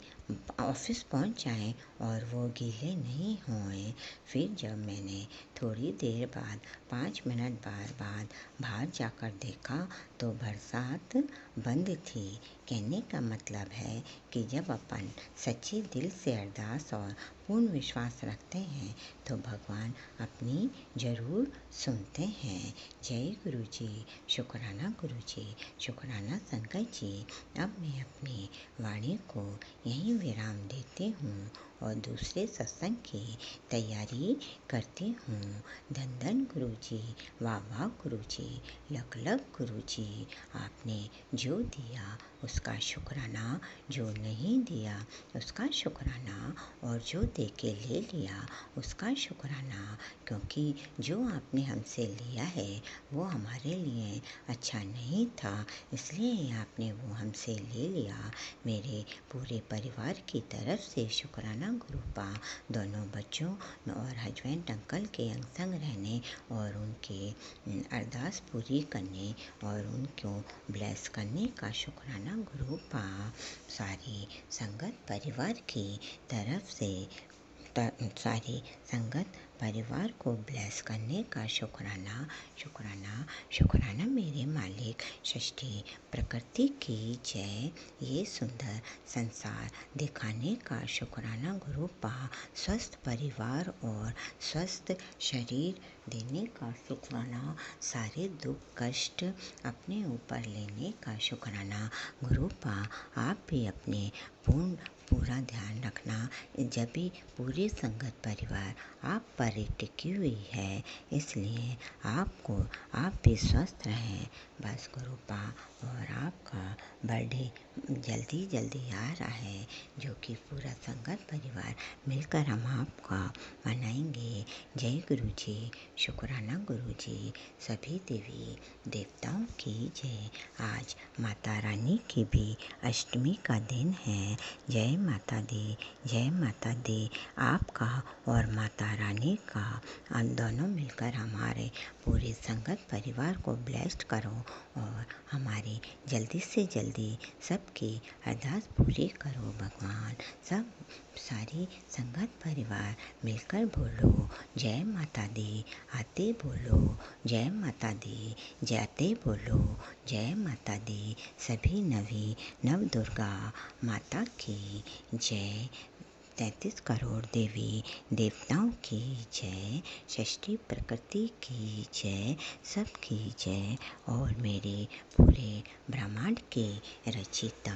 ऑफिस पहुंच जाएं और वो गीले नहीं होएं। फिर जब मैंने थोड़ी देर बाद 5 मिनट बाद बाहर जाकर देखा तो बरसात बंद थी। कहने का मतलब है कि जब अपन सच्चे दिल से अरदास और पूर्ण विश्वास रखते हैं तो भगवान अपनी ज़रूर सुनते हैं। जय गुरु जी, शुक्राना गुरु जी, शुक्राना संगत जी। अब मैं अपनी वाणी को यहीं विराम देती हूँ और दूसरे सत्संग की तैयारी करती हूँ। धन धन गुरु जी, वाह वाह गुरु जी, लख लख गुरु जी। आपने जो दिया उसका शुक्राना, जो नहीं दिया उसका शुक्राना और जो दे के ले लिया उसका शुक्राना, क्योंकि जो आपने हमसे लिया है वो हमारे लिए अच्छा नहीं था, इसलिए आपने वो हमसे ले लिया। मेरे पूरे परिवार की तरफ से शुक्राना गुरुपा। दोनों बच्चों और हस्बैंड अंकल के अंग संग रहने और उनके अरदास पूरी करने और उनको ब्लेस करने का शुक्राना गुरुपा। सारी संगत परिवार की तरफ से सारी संगत परिवार को ब्लेस करने का शुक्राना शुक्राना शुक्राना। मेरे मालिक सृष्टि प्रकृति की जय। ये सुंदर संसार दिखाने का शुक्राना गुरुपा। स्वस्थ परिवार और स्वस्थ शरीर देने का शुक्राना। सारे दुख कष्ट अपने ऊपर लेने का शुक्राना गुरुपा। आप भी अपने पूर्ण पूरा ध्यान रखना। जब भी पूरी संगत परिवार आप पर ही टिकी हुई है, इसलिए आप भी स्वस्थ रहें। बस गुरुपा और आपका बर्थडे जल्दी जल्दी आ रहा है, जो कि पूरा संगत परिवार मिलकर हम आपका मनाएंगे। जय गुरु जी, शुक्राना गुरु जी, सभी देवी देवताओं की जय। आज माता रानी की भी अष्टमी का दिन है। जय माता दी, जय माता दी। आपका और माता रानी का हम दोनों मिलकर हमारे पूरे संगत परिवार को ब्लेस्ड करो और हमारी जल्दी से जल्दी सबकी अरदास पूरी करो भगवान। सब सारी संगत परिवार मिलकर बोलो जय माता दी, आते बोलो जय माता दी, जाते बोलो जय माता दी। सभी नव दुर्गा माता की जय। 33 करोड़ देवी देवताओं की जय, षष्ठी प्रकृति की जय, सबकी जय और मेरे पूरे ब्रह्मांड के रचिता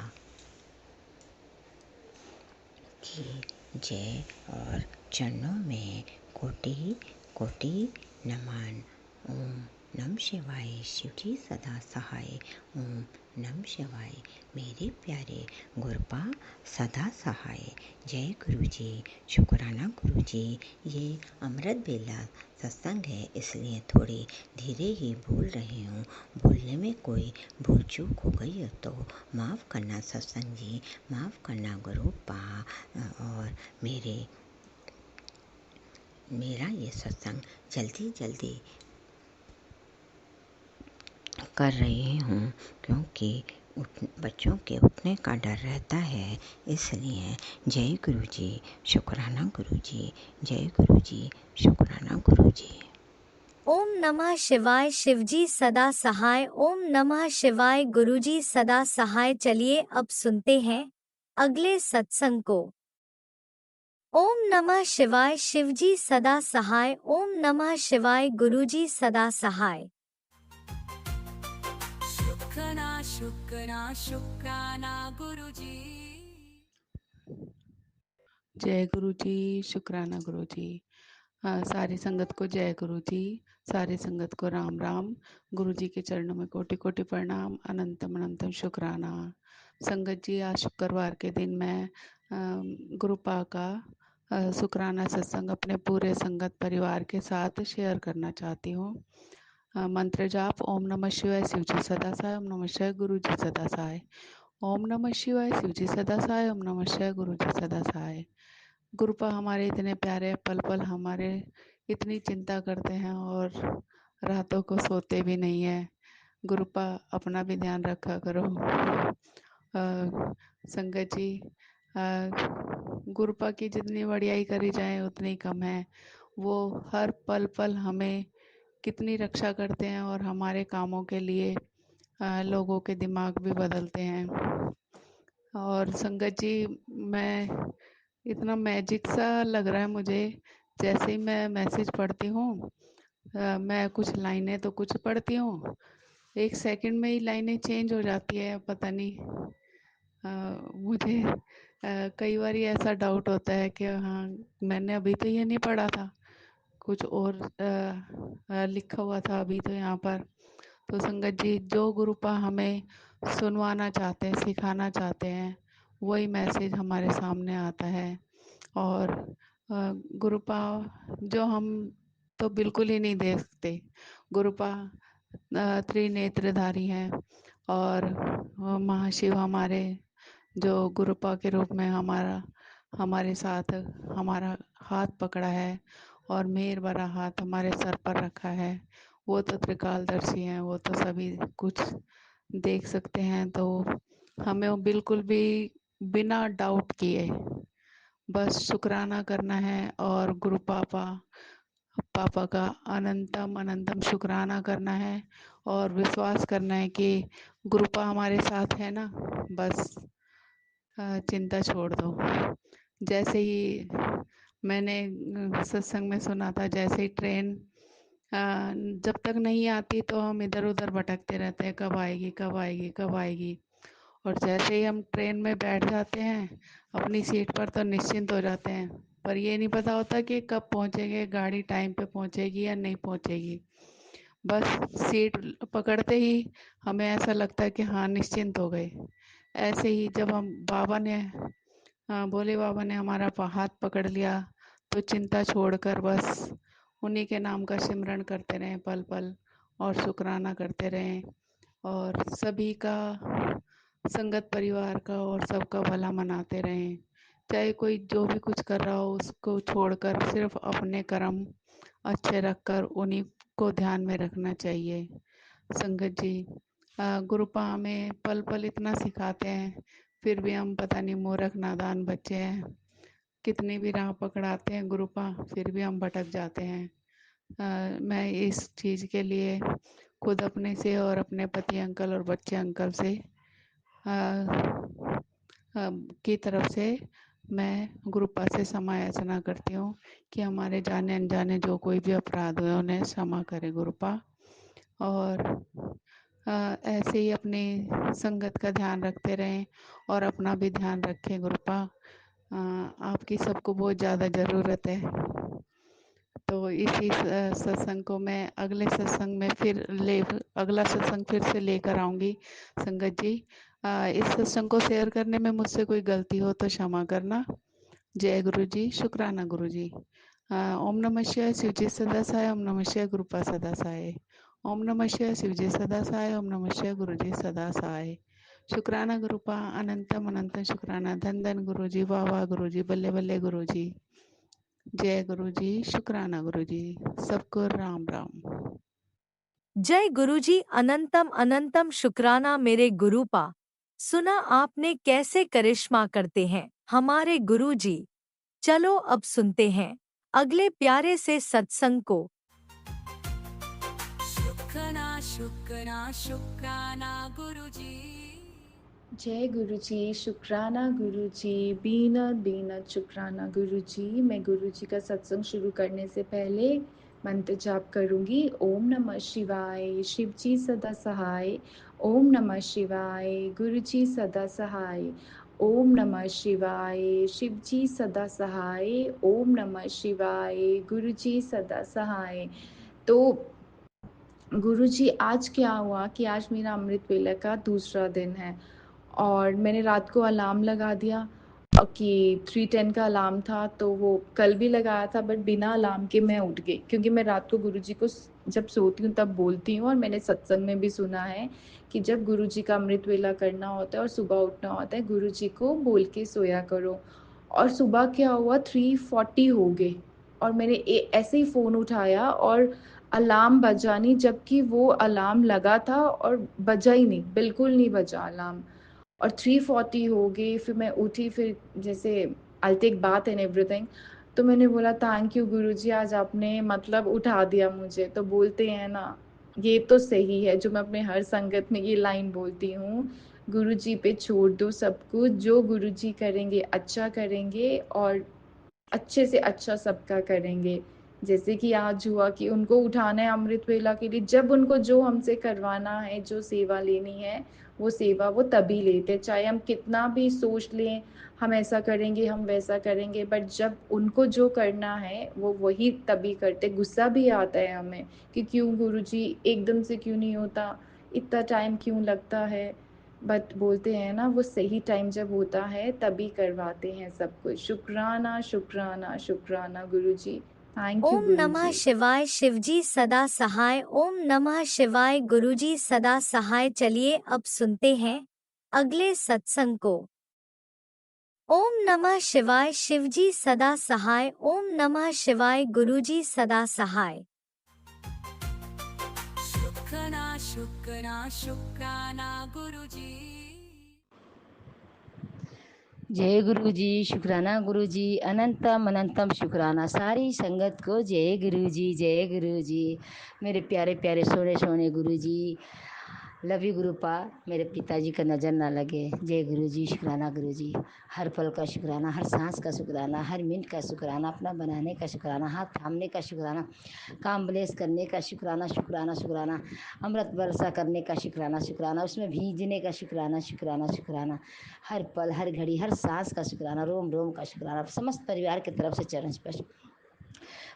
की जय। और चरणों में कोटि कोटि नमन। ओम नमः शिवाय। शिवजी सदा सहाय। ओम नमः शिवाय। मेरे प्यारे गुरुपा सदा सहाय। जय गुरु जी, शुक्राना गुरु जी। ये अमृत बेला सत्संग है, इसलिए थोड़ी धीरे ही बोल रही हूँ। बोलने में कोई भूल चूक हो गई हो तो माफ़ करना सत्संग जी, माफ़ करना गुरुपा। और मेरा ये सत्संग जल्दी जल्दी कर रही हूँ, क्योंकि बच्चों के उठने का डर रहता है, इसलिए। जय गुरु जी, शुक्राना गुरु जी, जय गुरु जी, शुक्राना गुरु जी। ओम नमः शिवाय। शिवजी सदा सहाय। ओम नमः शिवाय। गुरुजी सदा सहाय। चलिए अब सुनते हैं अगले सत्संग को। ओम नमः शिवाय। शिवजी सदा सहाय। ओम नमः शिवाय। गुरुजी सदा सहाय। शुक्राना गुरुजी। जय गुरु जी, शुक्राना गुरु जी। सारी संगत को जय गुरु जी, सारी संगत को राम राम। गुरु जी के चरणों में कोटि कोटि प्रणाम, अनंतम अनंतम शुक्राना। संगत जी, आज शुक्रवार के दिन मैं गुरुपा का शुक्राना सत्संग अपने पूरे संगत परिवार के साथ शेयर करना चाहती हूँ। मंत्र जाप ओम नमः शिवाय शिवजी सदा सहाय। ओम नमः शिवाय गुरु जी सदा सहाय। ओम नमः शिवाय शिवजी सदा सहाय। ओम नमः शिवाय गुरु जी सदा सहाय। गुरुपा हमारे इतने प्यारे, पल पल हमारे इतनी चिंता करते हैं और रातों को सोते भी नहीं है। गुरुपा अपना भी ध्यान रखा करो। संगत जी, गुरुपा की जितनी बढ़ियाई करी जाए उतनी कम है। वो हर पल पल हमें कितनी रक्षा करते हैं और हमारे कामों के लिए लोगों के दिमाग भी बदलते हैं। और संगत जी, मैं इतना मैजिक सा लग रहा है मुझे, जैसे ही मैं मैसेज पढ़ती हूँ, मैं कुछ लाइनें तो कुछ पढ़ती हूँ, 1 सेकंड में ही लाइनें चेंज हो जाती है। पता नहीं, मुझे कई बार ऐसा डाउट होता है कि हाँ, मैंने अभी तो ये नहीं पढ़ा था, कुछ और लिखा हुआ था अभी तो यहाँ पर। तो संगत जी, जो गुरुपा हमें सुनवाना चाहते हैं, सिखाना चाहते हैं, वही मैसेज हमारे सामने आता है। और गुरुपा जो हम तो बिल्कुल ही नहीं देखते, गुरुपा त्रिनेत्रधारी हैं और महाशिव हमारे जो गुरुपा के रूप में हमारे साथ हमारा हाथ पकड़ा है और मेहर भरा हाथ हमारे सर पर रखा है। वो तो त्रिकालदर्शी हैं, वो तो सभी कुछ देख सकते हैं। तो हमें वो बिल्कुल भी बिना डाउट किए बस शुक्राना करना है और गुरु पापा का अनंतम अनंतम शुक्राना करना है और विश्वास करना है कि गुरुपा हमारे साथ है ना। बस चिंता छोड़ दो। जैसे ही मैंने सत्संग में सुना था, जैसे ही ट्रेन जब तक नहीं आती तो हम इधर उधर भटकते रहते हैं, कब आएगी कब आएगी कब आएगी। और जैसे ही हम ट्रेन में बैठ जाते हैं अपनी सीट पर तो निश्चिंत हो जाते हैं, पर ये नहीं पता होता कि कब पहुंचेंगे, गाड़ी टाइम पे पहुंचेगी या नहीं पहुंचेगी। बस सीट पकड़ते ही हमें ऐसा लगता है कि हाँ निश्चिंत हो गए। ऐसे ही जब हम बाबा ने भोले बाबा ने हमारा हाथ पकड़ लिया तो चिंता छोड़कर बस उन्हीं के नाम का सिमरन करते रहें पल पल, और शुक्राना करते रहें, और सभी का, संगत परिवार का और सबका भला मनाते रहें। चाहे कोई जो भी कुछ कर रहा हो उसको छोड़कर सिर्फ अपने कर्म अच्छे रखकर उन्हीं को ध्यान में रखना चाहिए। संगत जी, गुरुपा हमें पल पल इतना सिखाते हैं, फिर भी हम पता नहीं मूर्ख नादान बच्चे हैं। कितनी भी राह पकड़ाते हैं गुरुपा, फिर भी हम भटक जाते हैं। मैं इस चीज़ के लिए खुद अपने से और अपने पति अंकल और बच्चे अंकल से की तरफ से मैं गुरुपा से क्षमा याचना करती हूँ कि हमारे जाने अनजाने जो कोई भी अपराध हुए उन्हें क्षमा करे गुरुपा। और ऐसे ही अपनी संगत का ध्यान रखते रहें और अपना भी ध्यान रखें गुरुपा। आपकी सबको बहुत ज़्यादा ज़रूरत है। तो इसी सत्संग को मैं अगला सत्संग फिर से लेकर आऊँगी संगत जी। इस सत्संग को शेयर करने में मुझसे कोई गलती हो तो क्षमा करना। जय गुरु जी, शुक्राना गुरु जी। ओम नमः शिवाय, शिवजी सदा सहाय। ओम नमः शिवाय, गुरुपा सदा सहाय। ओम नमः शिवाय, शिवजी सदा सहाय। ओम नमः शिवाय, गुरु जी सदा सहाय। शुक्राना गुरुपा, अनंतम अनंतम शुक्राना। धन धन गुरु जी, वाह वाह गुरु जी, बल्ले बल्ले गुरु जी। जय गुरु जी, शुक्राना गुरु जी। सबको राम राम। जय गुरुजी, अनंतम अनंतम शुक्राना मेरे गुरुपा। सुना आपने कैसे करिश्मा करते हैं हमारे गुरुजी। चलो अब सुनते हैं अगले प्यारे से सत्संग को। शुक्राना शुक्राना शुक्राना गुरुजी। जय गुरु जी, शुक्राना गुरु जी, बीनत बीनत शुक्राना गुरु जी। मैं गुरु जी का सत्संग शुरू करने से पहले मंत्र जाप करूंगी। ओम नमः शिवाय, शिव जी सदा सहाय। ओम नमः शिवाय, गुरु जी सदा सहाय। ओम नमः शिवाय, शिव जी सदा सहाय। ओम नमः शिवाय, गुरु जी सदा सहाय। तो गुरुजी, आज क्या हुआ कि आज मेरा अमृत वेला का दूसरा दिन है और मैंने रात को अलार्म लगा दिया कि 3:10 का अलार्म था, तो वो कल भी लगाया था बट बिना अलार्म के मैं उठ गई, क्योंकि मैं रात को गुरुजी को जब सोती हूँ तब बोलती हूँ, और मैंने सत्संग में भी सुना है कि जब गुरुजी का अमृत वेला करना होता है और सुबह उठना होता है, गुरुजी को बोल के सोया करो। और सुबह क्या हुआ, 3:40 हो गए और मैंने ऐसे ही फ़ोन उठाया और अलार्म बजा नहीं, जबकि वो अलार्म लगा था और बजा ही नहीं, बिल्कुल नहीं बजा अलार्म। और 3:40 हो गई, फिर मैं उठी, फिर जैसे I take bath and everything, तो मैंने बोला थैंक यू गुरुजी, आज आपने मतलब उठा दिया मुझे। तो बोलते हैं ना, ये तो सही है जो मैं अपने हर संगत में ये लाइन बोलती हूँ, गुरुजी पे छोड़ दो सब कुछ, जो गुरुजी करेंगे अच्छा करेंगे और अच्छे से अच्छा सबका करेंगे। जैसे कि आज हुआ कि उनको उठाना है अमृत वेला के लिए, जब उनको जो हमसे करवाना है, जो सेवा लेनी है, वो सेवा वो तभी लेते, चाहे हम कितना भी सोच लें हम ऐसा करेंगे हम वैसा करेंगे, बट जब उनको जो करना है वो वही तभी करते। गुस्सा भी आता है हमें कि क्यों गुरुजी एकदम से क्यों नहीं होता, इतना टाइम क्यों लगता है, बट बोलते हैं ना वो सही टाइम जब होता है तभी करवाते हैं सब कुछ। शुक्राना शुक्राना शुक्राना गुरुजी, थैंक यू ओम नमः गुरुजी। शिवाय, शिवजी सदा सहाय। ओम नमः शिवाय, गुरुजी सदा सहाय। चलिए अब सुनते हैं अगले सत्संग को। ओम नमः शिवाय, शिवजी सदा सहाय। ओम नमः शिवाय, गुरुजी सदा सहाय। शुक्राना शुक्राना शुक्राना गुरुजी। जय गुरु जी, शुक्राना गुरु जी, अनंतम अनंतम शुक्राना सारी संगत को। जय गुरु जी, जय गुरु जी, मेरे प्यारे प्यारे सोने सोने गुरु जी। Love you गुरुपा। मेरे पिताजी का नज़र ना लगे। जय गुरु जी, शुक्राना गुरु जी। हर पल का शुक्राना, हर सांस का शुक्राना, हर मिनट का शुक्राना, अपना बनाने का शुक्राना, हाथ थामने का शुक्राना, काम ब्लेस करने का शुक्राना, शुक्राना शुक्राना, अमृत वर्षा करने का शुक्राना, शुक्राना, उसमें भीजने का शुक्राना, शुक्राना शुक्राना, हर पल, हर घड़ी, हर सांस का शुक्राना, रोम रोम का शुक्राना, समस्त परिवार की तरफ से चरण स्पर्श।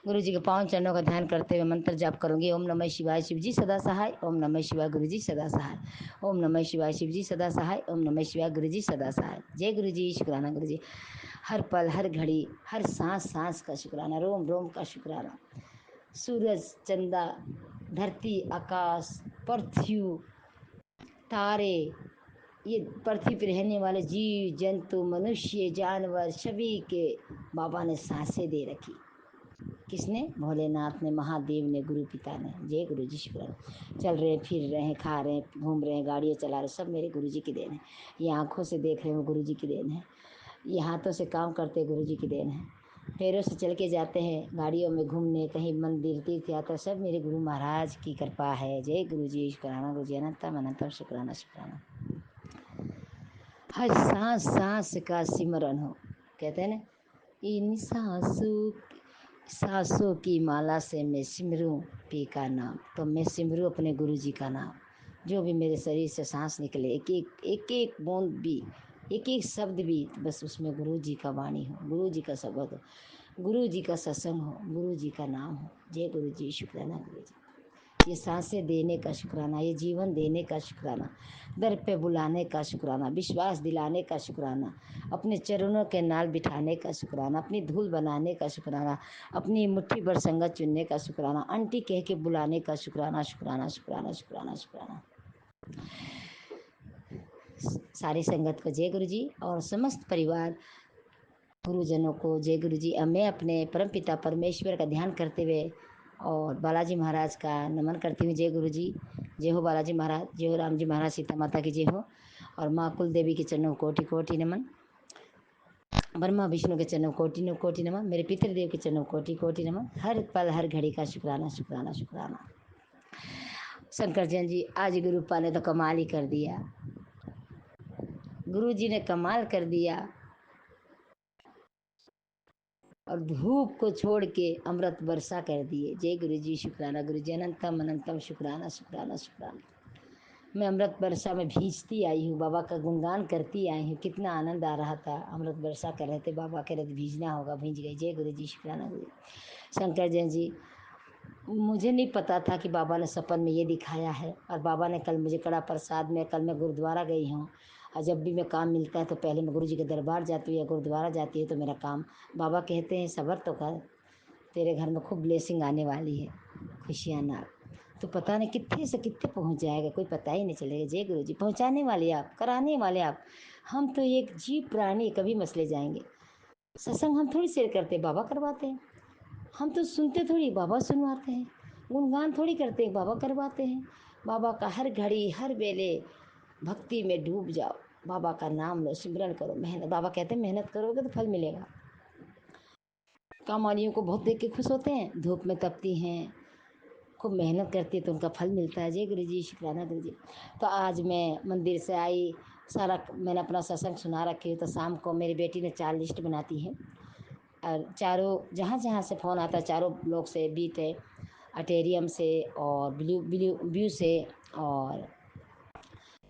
गुरु जी के पावन चरणों का ध्यान करते हुए मंत्र जाप करूंगी। ओम नमः शिवाय, शिव जी सदा सहाय। ओम नमः शिवाय, गुरु जी सदा सहाय। ओम नमः शिवाय, शिव जी सदा सहाय। ओम नमः शिवाय, गुरु जी सदा सहाय। जय गुरु जी, शुक्राना गुरु जी। हर पल, हर घड़ी, हर सांस सांस का शुक्राना, रोम रोम का शुक्राना। सूरज, चंदा, धरती, आकाश, पृथ्वी, तारे, ये पृथ्वी पर रहने वाले जीव जंतु, मनुष्य, जानवर, सभी के बाबा ने सांसें दे रखी। किसने? भोलेनाथ ने, महादेव ने, गुरु पिता ने। जय गुरु जी, शुक्राना। चल रहे हैं, फिर रहे हैं, खा रहे हैं, घूम रहे हैं, गाड़ियाँ चला रहे, सब मेरे गुरु जी की देन है। ये आँखों से देख रहे हैं, वो गुरु जी की देन है। ये हाथों से काम करते, गुरु जी की देन है। पैरों से चल के जाते हैं, गाड़ियों में घूमने, कहीं मंदिर, तीर्थ यात्रा, सब मेरे गुरु महाराज की कृपा है। जय गुरु जी, शुक्राना गुरु जी। अनंतम अनंतम शुक्राना शुक्राना। हर सांस सांस का सिमरन हो। कहते हैं ना, इन सांसों की माला से मैं सिमरूं पी का नाम। तो मैं सिमरूं अपने गुरु जी का नाम। जो भी मेरे शरीर से सांस निकले, एक एक बूंद भी, एक एक शब्द भी, बस उसमें गुरु जी का वाणी हो, गुरु जी का शब्द हो, गुरु जी का सत्संग हो, गुरु जी का नाम हो। जय गुरु जी, शुक्राना गुरु जी। ये सांसें देने का शुक्राना, ये जीवन देने का शुक्राना, दर पे बुलाने का शुक्राना, विश्वास दिलाने का शुक्राना, अपने चरणों के नाल बिठाने का शुक्राना, अपनी धूल बनाने का शुक्राना, अपनी मुट्ठी भर संगत चुनने का शुक्राना, आंटी कह के बुलाने का शुक्राना, शुक्राना शुक्राना शुक्राना शुक्राना। सारी संगत को जय गुरु जी और समस्त परिवार गुरुजनों को जय गुरु जी। अब मैं अपने परमपिता परमेश्वर का ध्यान करते हुए और बालाजी महाराज का नमन करती हूँ। जय गुरु जी। जय हो बालाजी महाराज, जय हो राम जी महाराज, सीता माता की जय हो। और माँ कुल देवी के चरणों कोटि कोटि नमन। ब्रह्मा विष्णु के चरणों कोटि कोटि नमन। मेरे पितृदेव के चरणों कोटि कोटि नमन। हर पल हर घड़ी का शुक्राना शुक्राना शुक्राना। शंकर जैन जी, आज गुरुपा ने तो कमाल ही कर दिया। गुरु जी ने कमाल कर दिया और धूप को छोड़ के अमृत वर्षा कर दिए। जय गुरु जी, शुक्राना गुरु जी। अनंतम अनंतम शुक्राना शुक्राना शुक्राना। मैं अमृत वर्षा में भीजती आई हूँ, बाबा का गुणगान करती आई हूँ। कितना आनंद आ रहा था। अमृत वर्षा कर रहे थे, बाबा कह रहे थे भीजना होगा, भीज गई। जय गुरु जी, शुक्राना गुरु जी। शंकर जैन जी, मुझे नहीं पता था कि बाबा ने सपन में ये दिखाया है। और बाबा ने कल मुझे कड़ा प्रसाद में, कल मैं गुरुद्वारा गई हूँ और जब भी मैं काम मिलता है तो पहले मैं गुरु जी के दरबार जाती हूँ या गुरुद्वारा जाती हूँ। तो मेरा काम, बाबा कहते हैं सबर तो कर, तेरे घर में खूब ब्लेसिंग आने वाली है, खुशियाँ ना। तो पता नहीं कितने से कितने पहुँच जाएगा, कोई पता ही नहीं चलेगा। जय गुरु जी, पहुँचाने वाले आप, कराने वाले आप। हम तो एक जीव प्राणी, कभी मसले जाएंगे। सत्संग हम थोड़ी शेयर करते, बाबा करवाते हैं। हम तो सुनते थोड़ी, बाबा सुनवाते हैं। गुणगान थोड़ी करते हैं, बाबा करवाते हैं। बाबा का हर घड़ी हर वेले भक्ति में डूब जाओ, बाबा का नाम लो, सिमरन करो, मेहनत। बाबा कहते हैं मेहनत करोगे तो फल मिलेगा। काम वालियों को बहुत देख के खुश होते हैं, धूप में तपती हैं, खूब मेहनत करती है तो उनका फल मिलता है। जय गुरु जी, शुक्राना गुरु जी। तो आज मैं मंदिर से आई, सारा मैंने अपना सत्संग सुना रखी। तो शाम को मेरी बेटी ने 4 लिस्ट बनाती है और चारों जहाँ जहाँ से फ़ोन आता है, चारों लोग से, बीट है, अटेरियम से और ब्लू ब्लू व्यू से और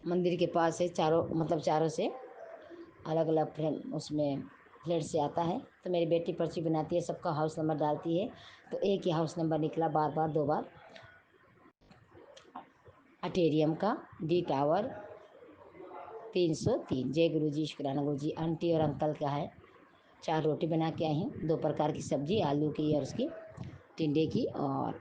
मंदिर के पास से, चारों मतलब चारों से अलग अलग फ्रेंड उसमें फ्लैट से आता है। तो मेरी बेटी पर्ची बनाती है, सबका हाउस नंबर डालती है। तो एक ही हाउस नंबर निकला, बार बार 2 बार। अटेरियम का डी टावर 303। जय गुरु जी, शुक्राना गुरु जी। आंटी और अंकल का है। 4 रोटी बना के आई हूँ, 2 प्रकार की सब्जी, आलू की और उसकी टिंडे की और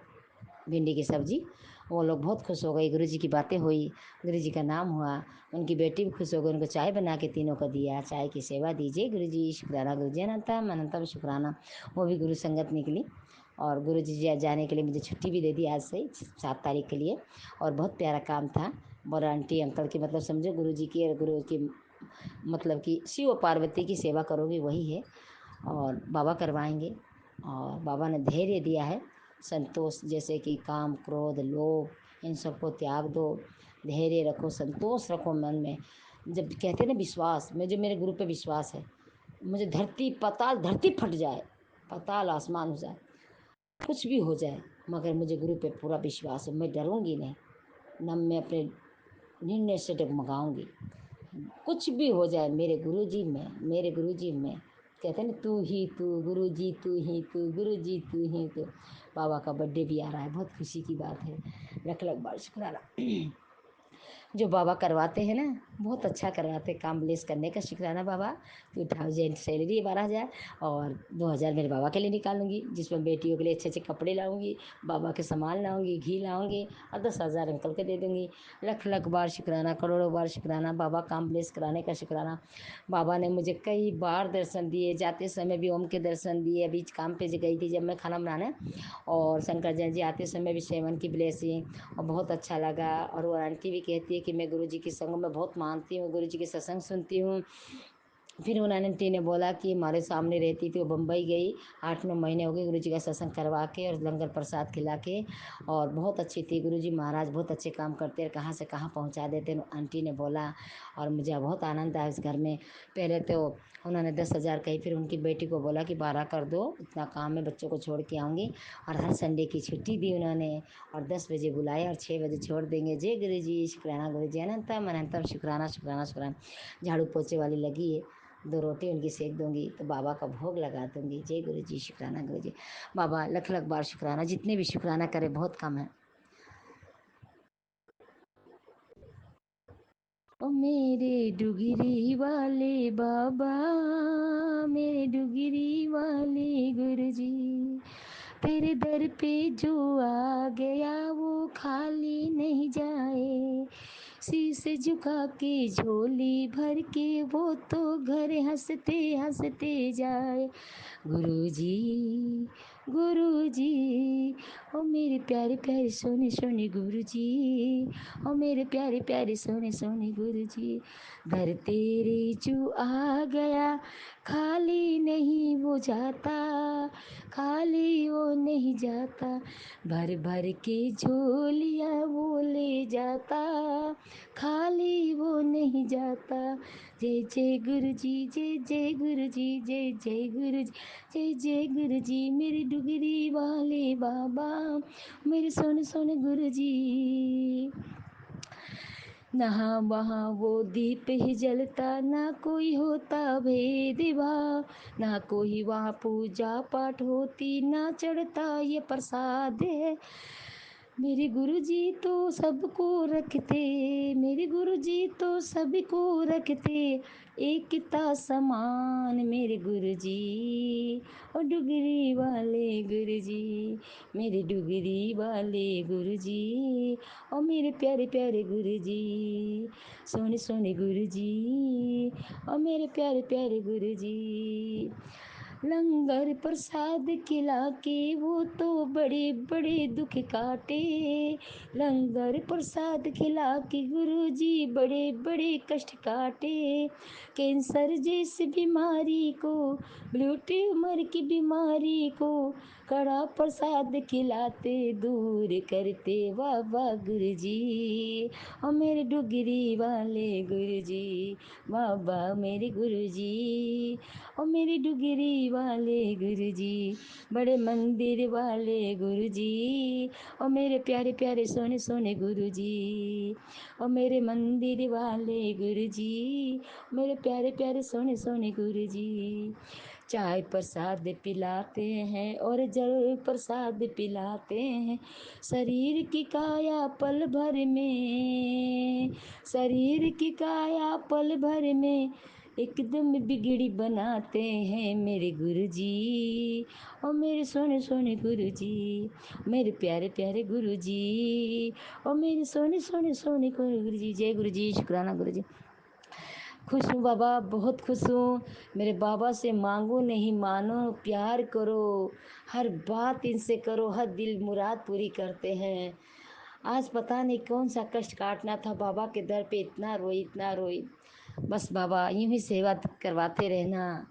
भिंडी की सब्जी। वो लोग बहुत खुश हो गई, गुरु जी की बातें हुई, गुरु जी का नाम हुआ। उनकी बेटी भी खुश हो गई, उनको चाय बना के तीनों को दिया, चाय की सेवा दीजिए। गुरु जी, शुक्राना गुरु जी। अनंतम अनंतम शुक्राना। वो भी गुरु संगत निकली और गुरु जी जाने के लिए मुझे छुट्टी भी दे दी आज से 7 तारीख के लिए। और बहुत प्यारा काम था। और आंटी अंकल की मतलब समझो गुरु जी की और गुरु की मतलब कि शिव पार्वती की सेवा करोगे वही है। और बाबा करवाएंगे। और बाबा ने धैर्य दिया है, संतोष, जैसे कि काम क्रोध लोभ इन सबको त्याग दो, धैर्य रखो, संतोष रखो मन में। जब कहते हैं ना विश्वास, मुझे मेरे गुरु पे विश्वास है। मुझे धरती फट जाए, पाताल आसमान हो जाए, कुछ भी हो जाए, मगर मुझे गुरु पे पूरा विश्वास है। मैं डरूंगी नहीं, न मैं अपने निर्णय से डगमगाऊंगी। कुछ भी हो जाए, मेरे गुरुजी में कहते हैं ना, तू ही तू गुरुजी, तू ही तू गुरुजी, तू ही तू। बाबा का बर्थडे भी आ रहा है, बहुत खुशी की बात है। लख लख बार शुक्राना। जो बाबा करवाते हैं ना, बहुत अच्छा करवाते हैं। काम ब्लेस करने का शुक्राना बाबा। 2000 सैलरी 12,000 और 2,000 मेरे बाबा के लिए निकालूंगी, जिसमें बेटियों के लिए अच्छे अच्छे कपड़े लाऊंगी, बाबा के सामान लाऊंगी, घी लाऊंगी, और 10,000 अंकल के दे दूंगी। लख लख बार शुक्राना, करोड़ों बार शुक्राना बाबा, काम ब्लेस कराने का शुक्राना। बाबा ने मुझे कई बार दर्शन दिए, जाते समय भी ओम के दर्शन दिए। अभी काम पे गई थी जब मैं खाना बनाने, और शंकर जयंती जी आते समय भी 7 की ब्लेसिंग, और बहुत अच्छा लगा। और वो आंटी भी कहती है कि मैं गुरुजी की संग में बहुत मानती हूँ, गुरुजी के सत्संग सुनती हूँ। फिर उन आंटी ने बोला कि हमारे सामने रहती थी, वो बम्बई गई, 8-9 महीने हो गए गुरुजी का सत्संग करवा के और लंगर प्रसाद खिला के, और बहुत अच्छी थी। गुरुजी महाराज बहुत अच्छे काम करते हैं, कहाँ से कहाँ पहुँचा देते हैं, आंटी ने बोला। और मुझे बहुत आनंद आया उस घर में। पहले तो उन्होंने 10,000 कही, फिर उनकी बेटी को बोला कि 12 कर दो, इतना काम है, बच्चों को छोड़ के आऊँगी। और हर संडे की छुट्टी दी उन्होंने, और 10 बजे बुलाया और 6 बजे छोड़ देंगे। जय गुरुजी, शुक्राना गुरुजी, अनंतम अनंतम शुक्राना शुक्राना शुक्राना। झाड़ू पोछे वाली लगी है, 2 रोटी उनकी सेक दूंगी, तो बाबा का भोग लगा दूंगी। जय गुरुजी, शुक्राना गुरुजी। बाबा लख लख बार शुक्राना, जितने भी शुक्राना करे बहुत कम है। ओ मेरे डुगरी वाले बाबा, मेरे डुगरी वाले गुरुजी, तेरे दर पे जो आ गया वो खाली नहीं जाए। शीश झुका के झोली भर के वो तो घर हंसते हंसते जाए। गुरुजी, गुरुजी, ओ मेरे प्यारे प्यारे सोने सोने गुरुजी, ओ मेरे प्यारे प्यारे सोने सोने गुरुजी, घर तेरे जो आ गया खाली नहीं वो जाता, खाली वो नहीं जाता, भर भर के झोलिया वो ले जाता, खाली वो नहीं जाता। जय जय गुरुजी, जय जय गुरुजी, जय जय गुरुजी, जय जय गुरुजी, मेरे डुगरी वाले बाबा, मेरे सोने सोने गुरुजी। नहा वहाँ वो दीप ही जलता, ना कोई होता भेदभाव, ना कोई वहाँ पूजा पाठ होती, ना चढ़ता ये प्रसाद है। मेरे गुरुजी तो सबको रखते, मेरे गुरुजी तो सबको रखते, एकता समान मेरे गुरुजी। और डुगरी वाले गुरुजी, मेरे डुगरी वाले गुरुजी, और मेरे प्यारे प्यारे गुरुजी, सोने सोने गुरुजी, और मेरे प्यारे प्यारे गुरुजी। लंगर प्रसाद खिला के वो तो बड़े बड़े दुख काटे, लंगर प्रसाद खिला के गुरुजी बड़े बड़े कष्ट काटे। कैंसर जैसी बीमारी को, ब्लू ट्यूमर की बीमारी को, कड़ा प्रसाद खिलाते दूर करते बाबा गुरुजी। और मेरे डुगरी वाले गुरुजी, बाबा मेरे गुरुजी, और मेरे डुगरी वाले गुरुजी, बड़े मंदिर वाले गुरुजी, और मेरे प्यारे प्यारे सोने सोने गुरुजी, और मेरे मंदिर वाले गुरुजी, मेरे प्यारे प्यारे सोने सोने गुरुजी। चाय प्रसाद पिलाते हैं और जल प्रसाद पिलाते हैं, शरीर की काया पल भर में, शरीर की काया पल भर में एकदम बिगड़ी बनाते हैं मेरे गुरुजी। और मेरे सोने सोने गुरुजी, मेरे प्यारे प्यारे गुरुजी, और मेरे सोने सोने सोने गुरुजी। जय गुरुजी, शुक्राना गुरुजी। खुश हूँ बाबा, बहुत खुश हूँ। मेरे बाबा से मांगो नहीं मानो, प्यार करो, हर बात इनसे करो, हर दिल मुराद पूरी करते हैं। आज पता नहीं कौन सा कष्ट काटना था, बाबा के दर पे इतना रोई इतना रोई। बस बाबा यूं ही सेवा करवाते रहना,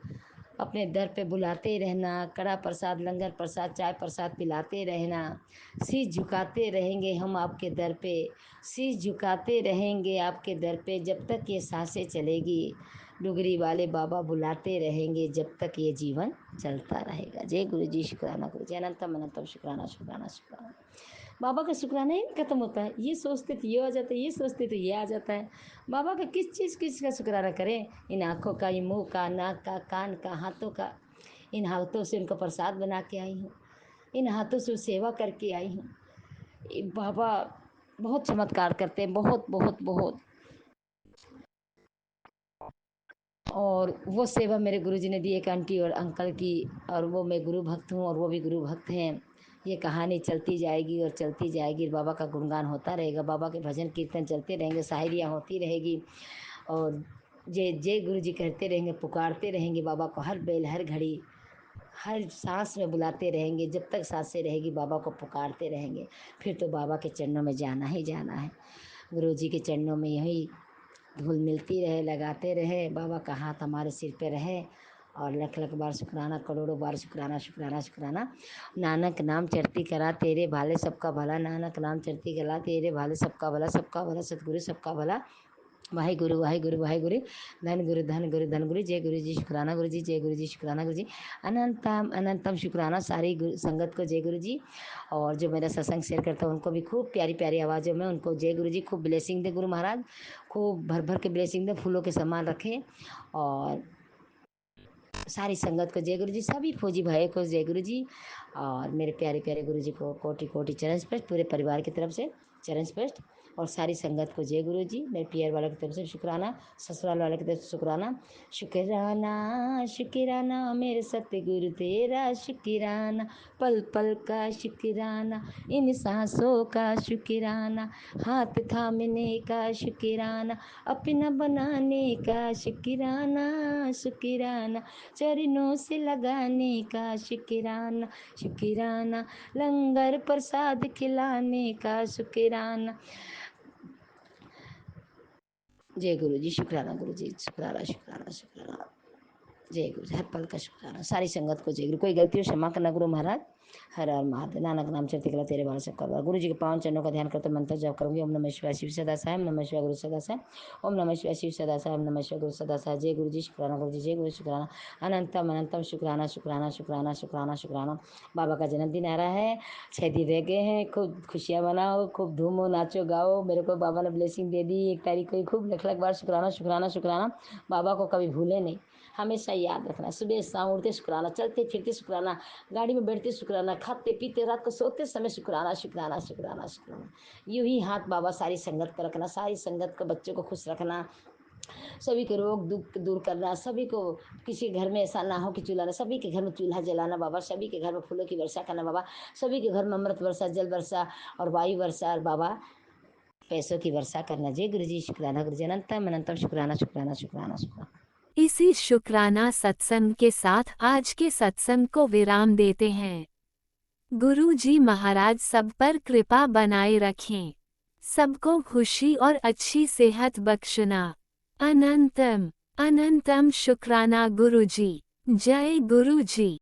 अपने दर पे बुलाते रहना, कड़ा प्रसाद लंगर प्रसाद चाय प्रसाद पिलाते रहना। शीश झुकाते रहेंगे हम आपके दर पे, शीश झुकाते रहेंगे आपके दर पे, जब तक ये सांसें चलेगी डुगरी वाले बाबा बुलाते रहेंगे, जब तक ये जीवन चलता रहेगा। जय गुरु जी, शुक्राना गुरु जी, अनंतम अनंतम शुक्राना शुक्राना शुक्राना। बाबा का शुक्राना ही नहीं खत्म होता है, ये सोचते तो ये आ जाता है, ये सोचते तो ये आ जाता है। बाबा का किस चीज़ का शुक्राना करें? इन आँखों का, इन मुँह का, नाक का, कान का, हाथों का। इन हाथों से उनका प्रसाद बना के आई हूँ, इन हाथों से सेवा करके आई हूँ। बाबा बहुत चमत्कार करते हैं, बहुत बहुत बहुत। और वो सेवा मेरे गुरुजी ने दी एक आंटी और अंकल की, और वो मैं गुरु भक्त हूँ और वो भी गुरु भक्त हैं। ये कहानी चलती जाएगी और चलती जाएगी। बाबा का गुणगान होता रहेगा, बाबा के भजन कीर्तन चलते रहेंगे, शायरियाँ होती रहेगी, और जय जय गुरु जी कहते रहेंगे, पुकारते रहेंगे बाबा को हर बेल हर घड़ी, हर सांस में बुलाते रहेंगे। जब तक सांसें रहेगी बाबा को पुकारते रहेंगे। फिर तो बाबा के चरणों में जाना ही जाना है। गुरु जी के चरणों में यही धूल मिलती रहे, लगाते रहे, बाबा का हाथ हमारे सिर पे रहे, और लख लख बार शुक्राना, करोड़ों बार शुक्राना शुक्राना शुक्राना। नानक नाम चढ़ती करा तेरे भाले सबका भला, नानक नाम चढ़ती करा तेरे भाले सबका भला, सबका भला सतगुरु सबका भला। वाहे गुरु वाहे गुरु वाहे गुरु, धन गुरु धन गुरु धन गुरु। जय गुरु जी, शुक्राना गुरु जी, जय गुरु जी, शुक्राना गुरु जी, अनंतम अनंतम शुक्राना सारी संगत को। जय गुरु जी। और जो मेरा सत्संग शेयर करता है उनको भी खूब प्यारी प्यारी आवाज़ों में उनको जय गुरु जी, खूब ब्लेसिंग दे गुरु महाराज, खूब भर भर के ब्लेसिंग दे, फूलों के समान रखें। और सारी संगत को जय गुरु जी, सभी फौजी भाई को जय गुरु जी, और मेरे प्यारे प्यारे गुरु जी को कोटि कोटि चरण स्पर्श, पूरे परिवार की तरफ से चरण स्पर्श, और सारी संगत को जय गुरु जी। मेरे पियर वालों की तरफ से शुक्राना, ससुराल वालों की तरफ से शुक्राना। शुक्राना शुक्राना मेरे सतगुरु तेरा शुक्राना, पल पल का शुक्राना, इन सांसों का शुक्राना, हाथ थामने का शुक्राना, अपना बनाने का शुक्राना शुक्राना, चरणों से लगाने का शुक्राना शुक्राना, लंगर प्रसाद खिलाने का शुक्राना। जय गुरु जी, शुक्राना गुरु जी, शुक्राना शुक्राना शुक्राना। जय गुरु जी, हर पल का शुक्राना। सारी संगत को जय गुरु। कोई गलती हो क्षमा करना गुरु महाराज। हर हर महादेव। नानक नाम चढ़ती कला तेरे बाल सबका भला। गुरु जी के पावन चरणों का ध्यान करते मंत्र जप करूंगी। ओम नमः शिवाय शिव सदा साई, ओम नमः शिवाय गुरु सदा साई, ओम नमः शिवाय शिव सदा साई, ओम नमः शिवाय गुरु सदा साई। जय गुरु जी, शुक्राना गुरु जी, जय गुरु शुक्राना, अनंतम अनंतम शुक्राना शुक्राना शुक्राना शुक्राना शुक्राना। बाबा का जन्मदिन आ रहा है, 6 दिन रह गए हैं। खूब खुशियाँ मनाओ, खूब धूमो, नाचो गाओ। मेरे को बाबा ने ब्लेसिंग दे दी 1 तारीख को ही। खूब लख लख बार शुक्राना शुक्राना शुक्राना। बाबा को कभी भूले नहीं, हमेशा याद रखना। सुबह शाम उठते शुक्राना, चलते फिरते शुक्राना, गाड़ी में बैठते शुक्राना, खाते पीते रात को सोते समय शुक्राना शुक्राना शुक्राना शुक्राना। यूं ही हाथ बाबा सारी संगत पर रखना, सारी संगत को, बच्चों को खुश रखना, सभी के रोग दुख दूर करना, सभी को, किसी घर में ऐसा ना हो कि चूल्हा ना, सभी के घर में चूल्हा जलाना बाबा, सभी के घर में फूलों की वर्षा करना बाबा, सभी के घर में अमृत वर्षा, जल वर्षा और वायु वर्षा, और बाबा पैसों की वर्षा करना। जय गुरु जी, शुक्राना गुरु जी, अनंतम अनंतम शुक्राना शुक्राना शुक्राना शुक्राना। इसी शुक्राना सत्संग के साथ आज के सत्संग को विराम देते हैं। गुरु जी महाराज सब पर कृपा बनाए रखें, सबको खुशी और अच्छी सेहत बख्शना। अनंतम अनंतम शुक्राना गुरु जी। जय गुरु जी।